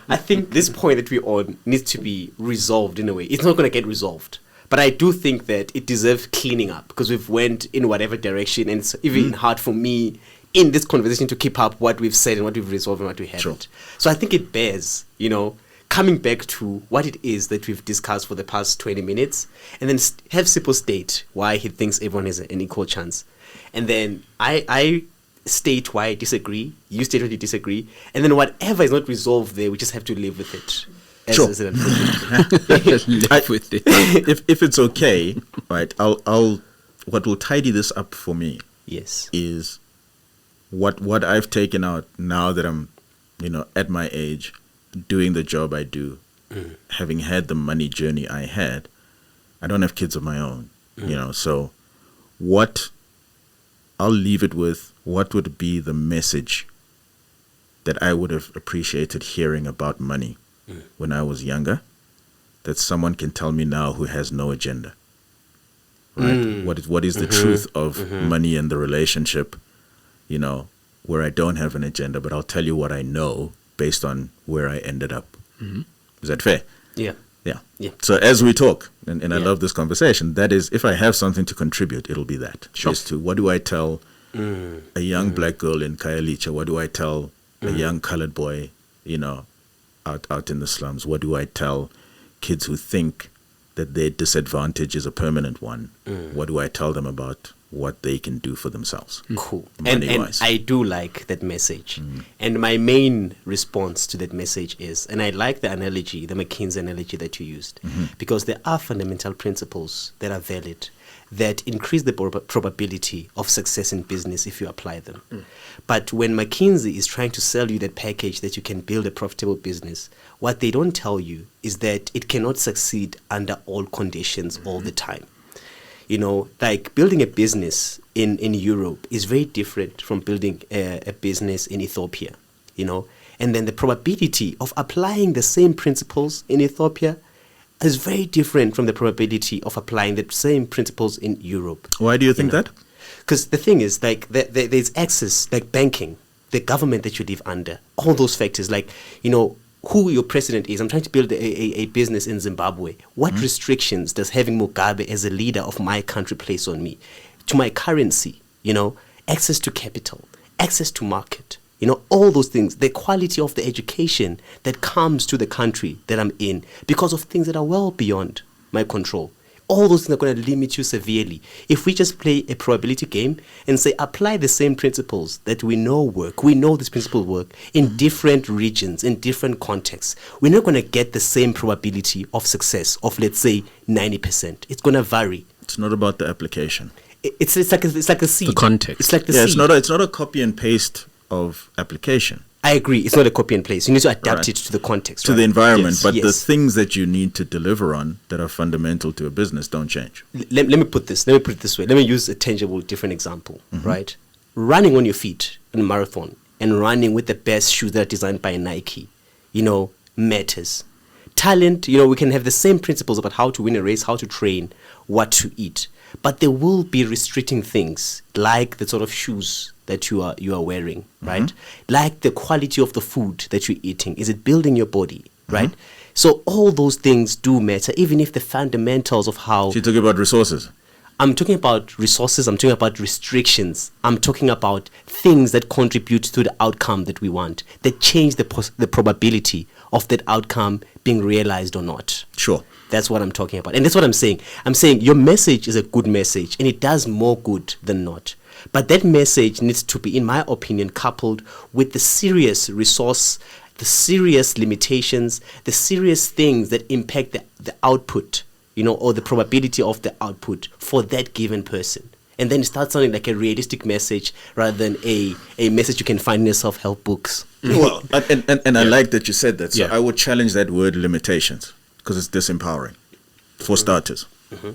I think this point that we're on needs to be resolved in a way. It's not going to get resolved. But I do think that it deserves cleaning up because we've went in whatever direction, and it's even hard for me in this conversation to keep up what we've said and what we've resolved and what we haven't. Sure. So I think it bears, you know, coming back to what it is that we've discussed for the past 20 minutes, and then have Sipho state why he thinks everyone has an equal chance. And then I state why I disagree, you state why you disagree, and then whatever is not resolved there, we just have to live with it. Sure. Live with it. If it's okay, right, I'll what will tidy this up for me Yes. is what I've taken out now that I'm, at my age, doing the job I do, having had the money journey I had. I don't have kids of my own, so what I'll leave it with, what would be the message that I would have appreciated hearing about money when I was younger, that someone can tell me now who has no agenda, right? What is the truth of money and the relationship, where I don't have an agenda, but I'll tell you what I know based on where I ended up. Is that fair? Yeah. Yeah. So as we talk, and I love this conversation, that is, if I have something to contribute, it'll be that. Sure. As to what do I tell a young black girl in Khayelitsha? What do I tell a young colored boy, out in the slums? What do I tell kids who think that their disadvantage is a permanent one? What do I tell them about what they can do for themselves? Cool. And I do like that message. And my main response to that message is, and I like the analogy, the McKinsey analogy that you used, because there are fundamental principles that are valid that increase the probability of success in business if you apply them. But when McKinsey is trying to sell you that package that you can build a profitable business, what they don't tell you is that it cannot succeed under all conditions all the time. Like building a business in Europe is very different from building a business in Ethiopia, and then the probability of applying the same principles in Ethiopia is very different from the probability of applying the same principles in Europe. Why do you think that? Because the thing is, like, there's access, like banking, the government that you live under, all those factors, like, who your president is. I'm trying to build a business in Zimbabwe. What restrictions does having Mugabe as a leader of my country place on me? To my currency, access to capital, access to market, all those things, the quality of the education that comes to the country that I'm in because of things that are well beyond my control. All those things are going to limit you severely. If we just play a probability game and say, apply the same principles that we know work, we know these principles work in different regions, in different contexts, we're not going to get the same probability of success of, let's say, 90%. It's going to vary. It's not about the application. It's like a seed. The context. It's like the seed. It's not a copy and paste of application. I agree. It's not a copy and paste. You need to adapt it to the context, to the environment. Yes, but yes. the things that you need to deliver on that are fundamental to a business don't change. Let me put it this way. Let me use a tangible, different example, right? Running on your feet in a marathon and running with the best shoes that are designed by Nike, matters. Talent, we can have the same principles about how to win a race, how to train, what to eat. But there will be restricting things like the sort of shoes that you are wearing, right? Like the quality of the food that you're eating. Is it building your body, right? So all those things do matter, even if the fundamentals of how... So you're talking about resources? I'm talking about resources. I'm talking about restrictions. I'm talking about things that contribute to the outcome that we want, that change the probability of that outcome being realized or not. Sure. That's what I'm talking about. And that's what I'm saying. I'm saying your message is a good message and it does more good than not. But that message needs to be, in my opinion, coupled with the serious resource, the serious limitations, the serious things that impact the output, or the probability of the output for that given person. And then it starts sounding like a realistic message rather than a message you can find in your self-help books. Well, and I like that you said that. So I would challenge that word limitations because it's disempowering for starters,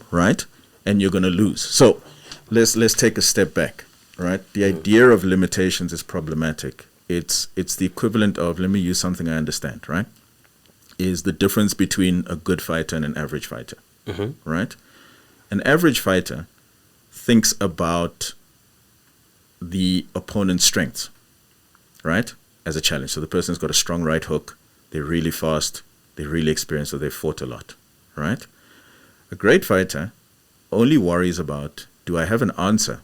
right? And you're going to lose. So let's take a step back, right? The idea of limitations is problematic. It's the equivalent of, let me use something I understand, right? Is the difference between a good fighter and an average fighter, right? An average fighter thinks about the opponent's strengths, right, as a challenge. So the person's got a strong right hook, they're really fast, they're really experienced, so they've fought a lot, right? A great fighter only worries about, do I have an answer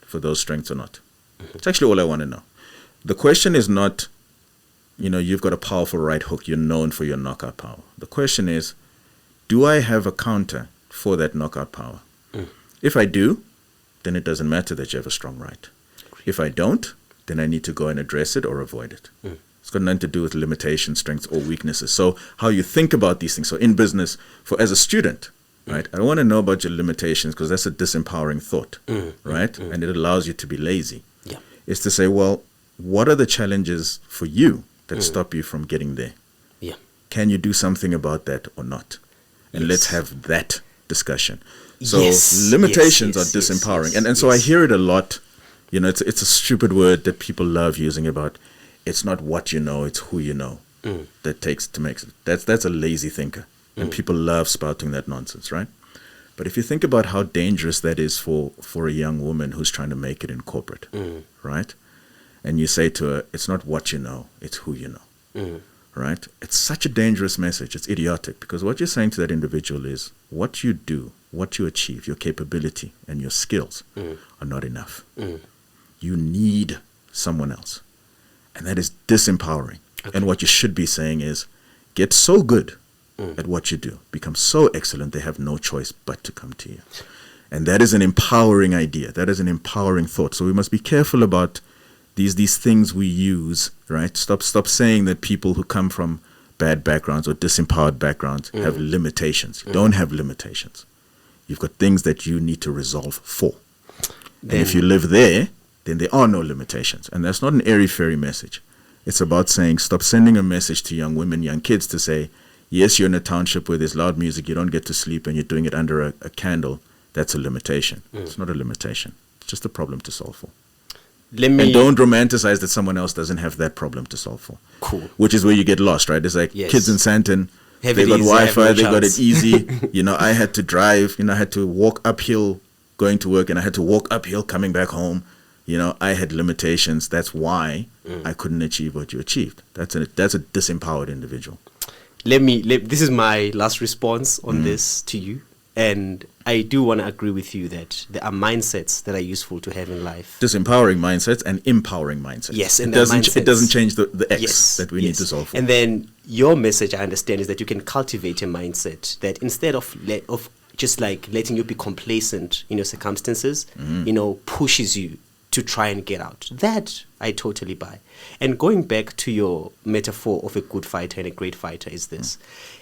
for those strengths or not? It's actually all I want to know. The question is not, you've got a powerful right hook. You're known for your knockout power. The question is, do I have a counter for that knockout power? If I do, then it doesn't matter that you have a strong right. If I don't, then I need to go and address it or avoid it. It's got nothing to do with limitations, strengths, or weaknesses. So how you think about these things. So in business, as a student, right, I don't want to know about your limitations because that's a disempowering thought, right? And it allows you to be lazy. Yeah. It's to say, well, what are the challenges for you that stop you from getting there? Yeah. Can you do something about that or not? And let's have that discussion. So limitations are disempowering. And so I hear it a lot. It's a stupid word that people love using about it's not what you know, it's who you know that takes to make it. That's a lazy thinker. And people love spouting that nonsense, right? But if you think about how dangerous that is for a young woman who's trying to make it in corporate, right? And you say to her, it's not what you know, it's who you know, right? It's such a dangerous message. It's idiotic because what you're saying to that individual is what you do, what you achieve, your capability and your skills are not enough. You need someone else. And that is disempowering. Okay. And what you should be saying is get so good at what you do, become so excellent, they have no choice but to come to you. And that is an empowering idea. That is an empowering thought. So we must be careful about these things we use, right? Stop saying that people who come from bad backgrounds or disempowered backgrounds have limitations. You don't have limitations. You've got things that you need to resolve for. And if you live there, then there are no limitations. And that's not an airy-fairy message. It's about saying stop sending a message to young women, young kids to say, yes, you're in a township where there's loud music, you don't get to sleep, and you're doing it under a candle. That's a limitation. It's not a limitation. It's just a problem to solve for. And don't romanticize that someone else doesn't have that problem to solve for. Cool. Which is where you get lost, right? It's like kids in Sandton, they got Wi-Fi, they got it easy. I had to drive, I had to walk uphill going to work, and I had to walk uphill coming back home. I had limitations. That's why I couldn't achieve what you achieved. That's a disempowered individual. This is my last response on this to you. And I do want to agree with you that there are mindsets that are useful to have in life. Disempowering mindsets and empowering mindsets. Yes, and it doesn't change the X that we need to solve for. And then your message, I understand, is that you can cultivate a mindset that instead of just like letting you be complacent in your circumstances, pushes you to try and get out. That I totally buy. And going back to your metaphor of a good fighter and a great fighter is this.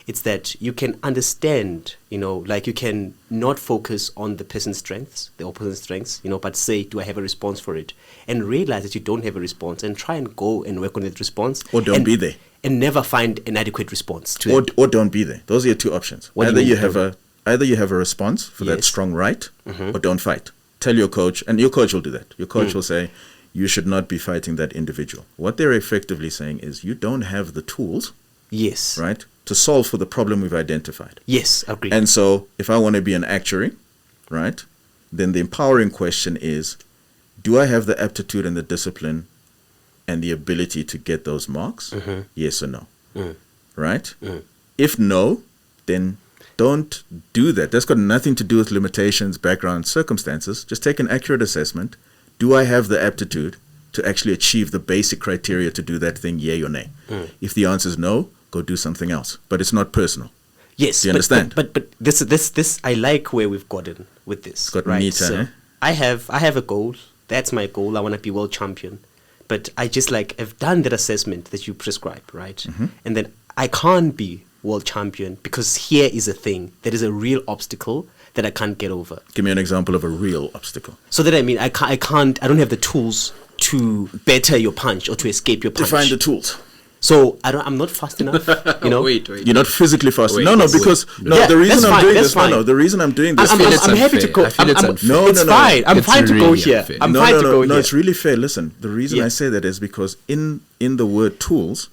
It's that you can understand, you can not focus on the person's strengths, the opposite's strengths, but say, do I have a response for it? And realize that you don't have a response and try and go and work on that response. Or don't be there. And never find an adequate response to it. Or don't be there. Those are your two options. Either you have a response for that strong right, or don't fight. Tell your coach, and your coach will do that. Your coach will say, you should not be fighting that individual. What they're effectively saying is you don't have the tools, right, to solve for the problem we've identified. Yes, agreed. And so if I want to be an actuary, right, then the empowering question is, do I have the aptitude and the discipline and the ability to get those marks? Yes or no? Right? If no, then don't do that. That's got nothing to do with limitations, background, circumstances. Just take an accurate assessment. Do I have the aptitude to actually achieve the basic criteria to do that thing, yay or nay? If the answer is no, go do something else. But it's not personal. Yes. Do you understand? But this I like where we've gotten with this. It's got right? neater, so I have a goal. That's my goal. I want to be world champion. But I just I've done that assessment that you prescribe, right? And then I can't be world champion because here is a thing that is a real obstacle that I can't get over. Give me an example of a real obstacle. So that I don't have the tools to better your punch or to escape your punch. Define the tools. So I'm not fast enough. Wait. You're not physically fast. Wait, no, because the reason I'm doing this. No, the reason I'm doing this. I'm happy to go. I feel it's unfair. No, it's fine. I'm fine to go here. I'm fine to go here. No, it's really fair. Listen, the reason I say that is because in the word tools,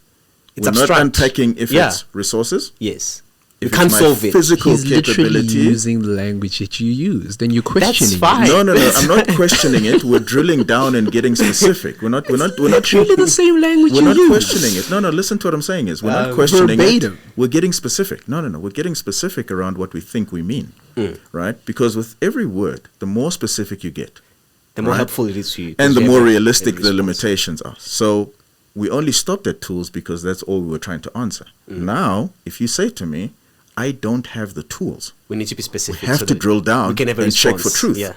we're not unpacking if it's resources. Yes. If you can't solve it. Physical He's literally capability. using the language that you use. Then you're questioning. That's fine. No. I'm not questioning it. We're drilling down and getting specific. We're not literally the same language we're you not use. questioning it. No. Listen to what I'm saying. We're not questioning verbatim. it. We're getting specific. No. We're getting specific around what we think we mean. Right? Because with every word, the more specific you get, the more helpful it is to you. and the more realistic the limitations are. So we only stopped at tools because that's all we were trying to answer. Now, if you say to me, I don't have the tools, We need to be specific. we have so to that drill down we can have a and check for response. truth. Yeah.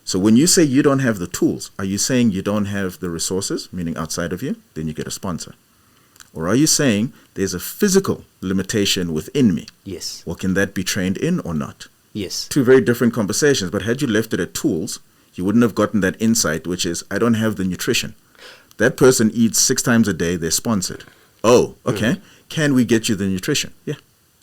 So when you say you don't have the tools, are you saying you don't have the resources, meaning outside of you? Then you get a sponsor. Or are you saying there's a physical limitation within me? Yes. Or can that be trained in or not? Yes. Two very different conversations. But had you left it at tools, you wouldn't have gotten that insight, which is, I don't have the nutrition. That person eats 6 times a day, they're sponsored. Oh, okay. Can we get you the nutrition? Yeah.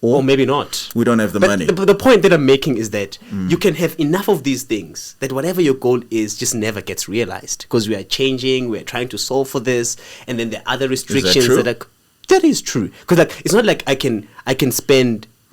Or maybe not. We don't have the But money. The point that I'm making is that you can have enough of these things that whatever your goal is just never gets realized because we are changing, we're trying to solve for this, and then there are other restrictions true? that is true. Because like it's not like I can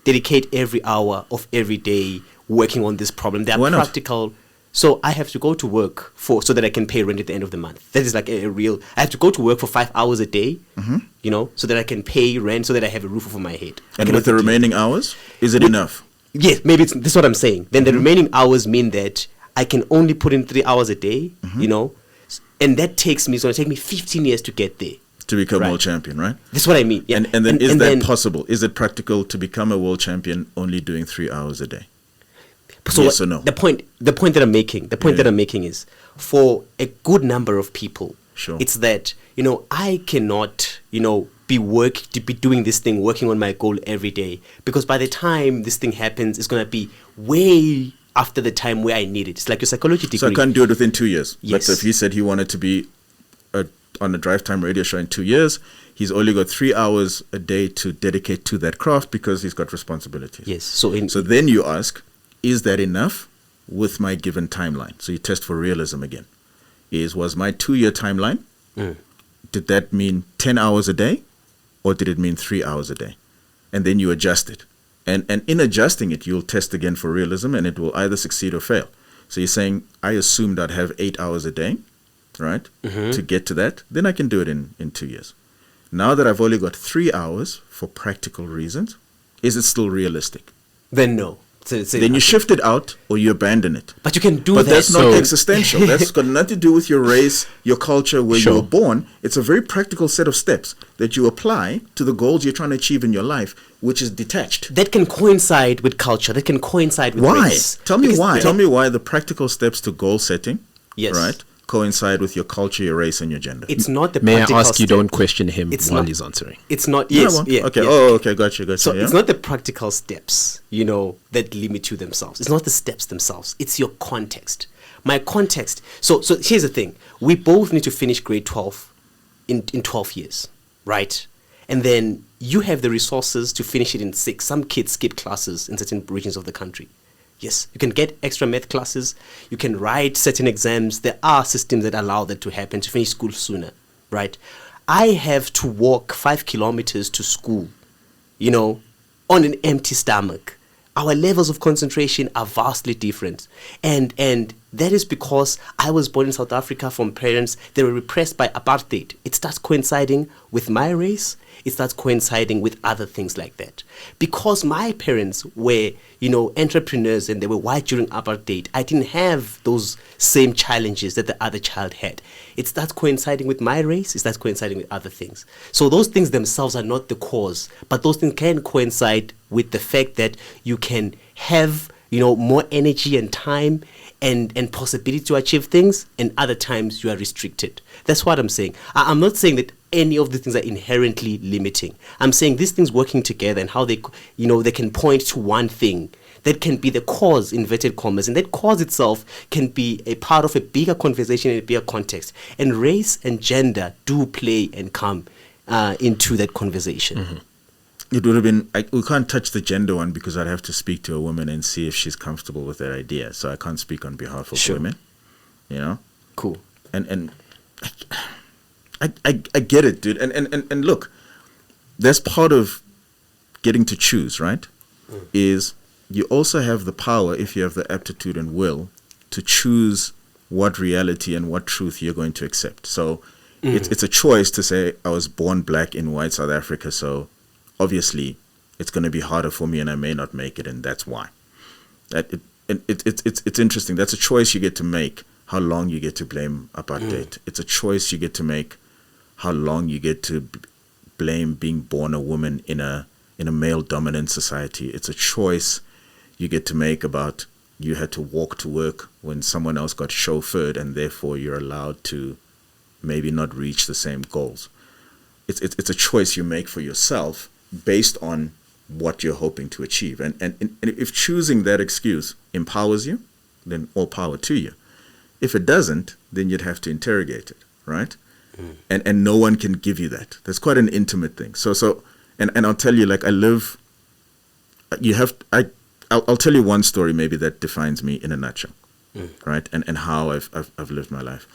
dedicate every hour of every day working on this problem. There are Why not? practical. So I have to go to work so that I can pay rent at the end of the month. That is like a real. I have to go to work for 5 hours a day, so that I can pay rent, so that I have a roof over my head. I And cannot with the do- remaining hours, is it enough? Yes, maybe this is what I'm saying. Then the remaining hours mean that I can only put in 3 hours a day, and that takes me. It's going to take me 15 years to get there. To become Right. world champion, right? That's what I mean. Yeah. And then is that then- possible? Is it practical to become a world champion only doing 3 hours a day? So Yes or no? The point that I'm making is for a good number of people. Sure. It's that I cannot be doing this thing, working on my goal every day, because by the time this thing happens, it's gonna be way after the time where I need it. It's like your psychology degree. So I can't do it within 2 years. Yes. But if he said he wanted to be on a drive time radio show in 2 years, he's only got 3 hours a day to dedicate to that craft because he's got responsibilities. Yes. So So then you ask, is that enough with my given timeline? So you test for realism again. Was my 2-year timeline, did that mean 10 hours a day or did it mean 3 hours a day? And then you adjust it. And in adjusting it, you'll test again for realism and it will either succeed or fail. So you're saying, I assumed I'd have 8 hours a day, right, to get to that. Then I can do it in 2 years. Now that I've only got 3 hours for practical reasons, is it still realistic? then no. Then you shift it out or you abandon it. But you can do But that. that's not So- existential. That's got nothing to do with your race, your culture, where Sure. you were born. It's a very practical set of steps that you apply to the goals you're trying to achieve in your life, which is detached. That can coincide with culture. That can coincide with Why? race. Tell me Because why. that- Tell me why the practical steps to goal setting, Yes. right, coincide with your culture, your race, and your gender. It's not the May I practical ask you step. don't question him It's while not- he's answering? It's not. Yeah, Yes. well, Yeah. okay. yeah. Oh, okay. Got you. So yeah? it's not the practical steps, that limit you themselves. It's not the steps themselves. It's your context. My context. So here's the thing. We both need to finish grade 12 in 12 years, right? And then you have the resources to finish it in 6. Some kids skip classes in certain regions of the country. Yes, you can get extra math classes. You can write certain exams. There are systems that allow that to happen, to finish school sooner, right? I have to walk 5 kilometers to school, on an empty stomach. Our levels of concentration are vastly different. And that is because I was born in South Africa from parents that were repressed by apartheid. It starts coinciding with my race. It starts coinciding with other things like that. Because my parents were, entrepreneurs and they were white during apartheid, I didn't have those same challenges that the other child had. It starts coinciding with my race. It starts coinciding with other things. So those things themselves are not the cause, but those things can coincide with the fact that you can have, more energy and time and possibility to achieve things, and other times you are restricted. That's what I'm saying. I'm not saying that any of the things are inherently limiting. I'm saying these things working together and how they can point to one thing that can be the cause, inverted commas, and that cause itself can be a part of a bigger conversation in a bigger context. And race and gender do play and come into that conversation. Mm-hmm. It would have been, we can't touch the gender one because I'd have to speak to a woman and see if she's comfortable with that idea. So I can't speak on behalf of Sure. women, Cool. And I get it, dude. And look, that's part of getting to choose, right? Is you also have the power, if you have the aptitude and will, to choose what reality and what truth you're going to accept. So it's a choice to say, I was born black in white South Africa, so obviously it's going to be harder for me and I may not make it, and that's why. It's interesting. That's a choice you get to make, how long you get to blame apartheid. It's a choice you get to make, how long you get to blame being born a woman in a male dominant society. It's a choice you get to make about you had to walk to work when someone else got chauffeured, and therefore you're allowed to maybe not reach the same goals. It's a choice you make for yourself based on what you're hoping to achieve. And if choosing that excuse empowers you, then all power to you. If it doesn't, then you'd have to interrogate it, right? And no one can give you that. That's quite an intimate thing. And I'll tell you, like, I'll tell you one story maybe that defines me in a nutshell, right? And how I've lived my life.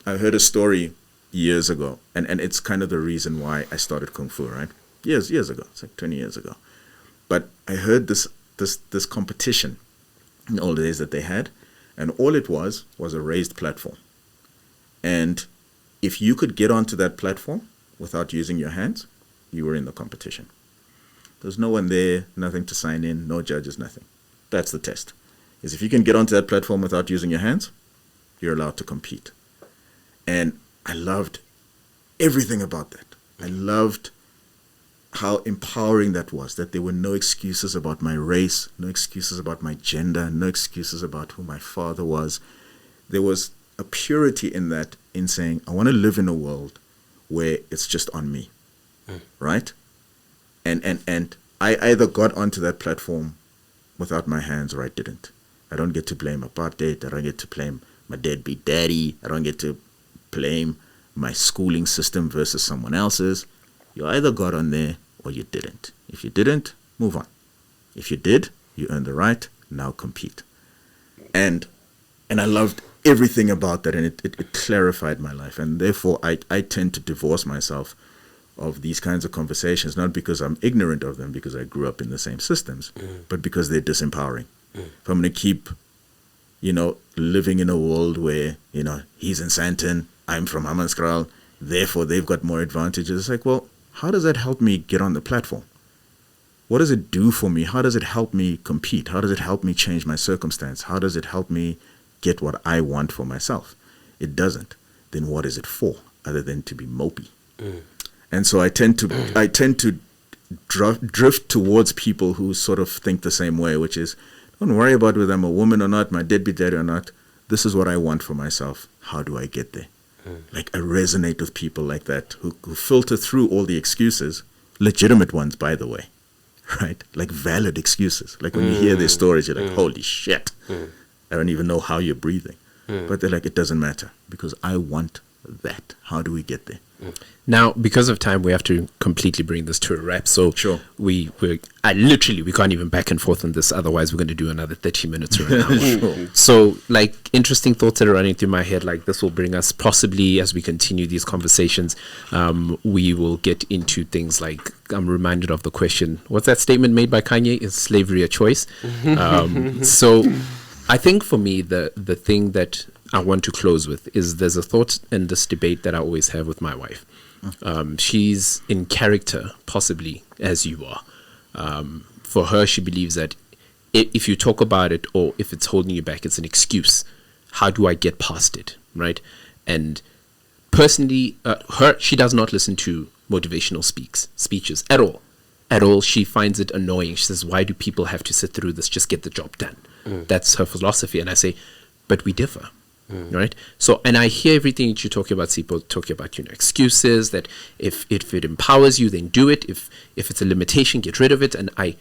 I heard a story years ago, and it's kind of the reason why I started Kung Fu, right? Years ago. It's like 20 years ago. But I heard this competition in the old days that they had, and all it was a raised platform. And if you could get onto that platform without using your hands, you were in the competition. There's no one there, nothing to sign in, no judges, nothing. That's the test. Is if you can get onto that platform without using your hands, you're allowed to compete. And I loved everything about that. I loved how empowering that was, that there were no excuses about my race, no excuses about my gender, no excuses about who my father was. There was a purity in that, in saying, I want to live in a world where it's just on me, right? And I either got onto that platform without my hands or I didn't. I don't get to blame apartheid. I don't get to blame my deadbeat daddy. I don't get to blame my schooling system versus someone else's. You either got on there or you didn't. If you didn't, move on. If you did, you earned the right. Now compete. And I loved everything about that, and it clarified my life. And therefore, I tend to divorce myself of these kinds of conversations, not because I'm ignorant of them, because I grew up in the same systems, but because they're disempowering. If I'm going to keep, living in a world where, he's in Sandton, I'm from Hammanskraal, therefore they've got more advantages. It's like, well, how does that help me get on the platform? What does it do for me? How does it help me compete? How does it help me change my circumstance? How does it help me get what I want for myself? It doesn't. Then what is it for, other than to be mopey? And so I tend to drift towards people who sort of think the same way, which is, don't worry about whether I'm a woman or not, my deadbeat daddy or not. This is what I want for myself. How do I get there? Like, I resonate with people like that who filter through all the excuses, legitimate ones, by the way, right? Like valid excuses. Like when you hear their stories, you're like, holy shit. I don't even know how you're breathing. But they're like, it doesn't matter because I want that. How do we get there? Now, because of time, we have to completely bring this to a wrap. So Sure. we can't even back and forth on this. Otherwise, we're going to do another 30 minutes or an hour. Sure. So, like, interesting thoughts that are running through my head, like this will bring us possibly, as we continue these conversations, we will get into things like, I'm reminded of the question, what's that statement made by Kanye? Is slavery a choice? So I think for me, the thing that I want to close with is there's a thought in this debate that I always have with my wife. She's in character, possibly as you are. For her, she believes that if you talk about it or if it's holding you back, it's an excuse. How do I get past it, right? And personally, she does not listen to motivational speeches at all. At all. She finds it annoying. She says, why do people have to sit through this? Just get the job done. That's her philosophy. And I say, but we differ. Right. So, and I hear everything that you talk about, Sipho, talking about, excuses that if it empowers you, then do it. If it's a limitation, get rid of it. And I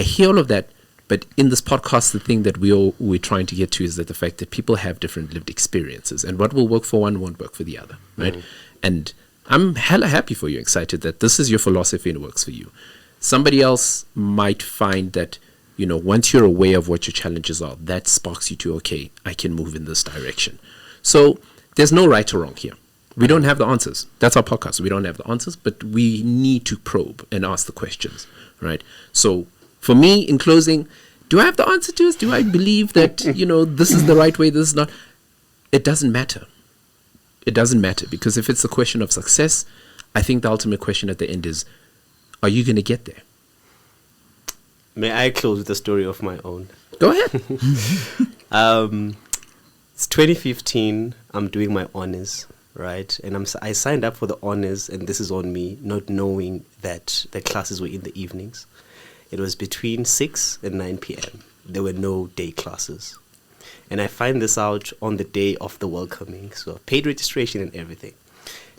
hear all of that. But in this podcast, the thing that we're trying to get to is that the fact that people have different lived experiences, and what will work for one won't work for the other. Right. And I'm hella happy for you, excited that this is your philosophy and it works for you. Somebody else might find that, once you're aware of what your challenges are, that sparks you to, okay, I can move in this direction. So there's no right or wrong here. We don't have the answers. That's our podcast. We don't have the answers, but we need to probe and ask the questions, right? So for me, in closing, do I have the answer to this? Do I believe that, this is the right way, this is not? It doesn't matter. It doesn't matter, because if it's a question of success, I think the ultimate question at the end is, are you going to get there? May I close with a story of my own? Go ahead. It's 2015. I'm doing my honors right? And I signed up for the honors, and this is on me, not knowing that the classes were in the evenings. It was between 6 and 9 p.m. There were no day classes. And I find this out on the day of the welcoming, so paid registration and everything.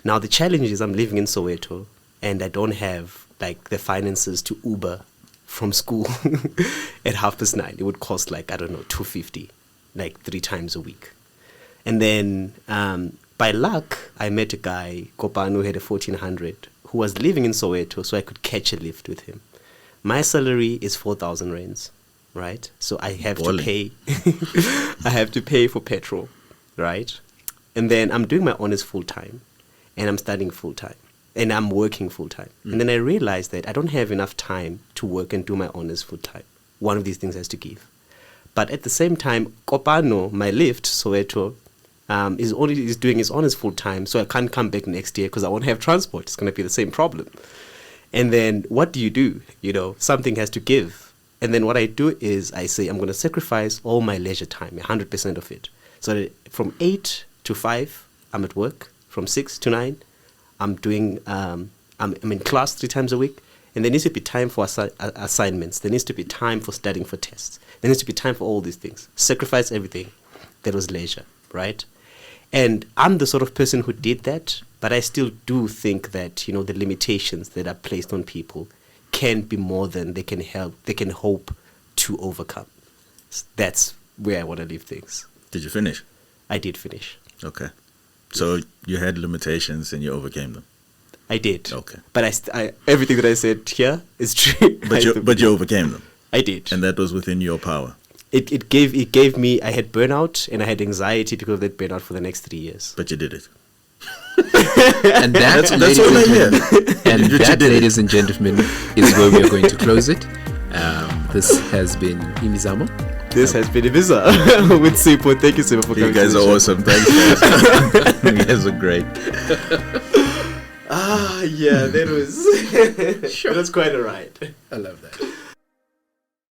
Now, the challenge is I'm living in Soweto, and I don't have like the finances to Uber from school at 9:30. It would cost like, I don't know, 250, like 3 times a week. And then by luck, I met a guy, Kopano, who had a 1400, who was living in Soweto, so I could catch a lift with him. My salary is 4,000 rands, right? So I have to pay. I have to pay for petrol, right? And then I'm doing my honors full time, and I'm studying full time, and I'm working full time. And then I realized that I don't have enough time to work and do my honors full time. One of these things has to give. But at the same time, Kopano, my lift, Soweto, is doing his honors full time, so I can't come back next year because I won't have transport. It's going to be the same problem. And then what do? You know, something has to give. And then what I do is I say I'm going to sacrifice all my leisure time, 100% of it. So that from 8 to 5, I'm at work. From 6 to 9, I'm doing. I'm in class 3 times a week. And there needs to be time for assignments. There needs to be time for studying for tests. There needs to be time for all these things. Sacrifice everything. That was leisure, right? And I'm the sort of person who did that, but I still do think that, you know, the limitations that are placed on people can be more than they can hope to overcome. That's where I want to leave things. Did you finish? I did finish. Okay. So you had limitations and you overcame them. I did. Okay. But I everything that I said here is true. But you overcame them. I did. And that was within your power. It gave me, I had burnout and I had anxiety because of that burnout for the next 3 years. But you did it. And that's all I hear. And that, ladies and gentlemen, is where we are going to close it. This has been Imizamo. This has been Ibiza with Sipho. Thank you, Sipho, for coming. You guys are awesome. Thanks, guys. You guys are great. Yeah, that was quite a ride. I love that.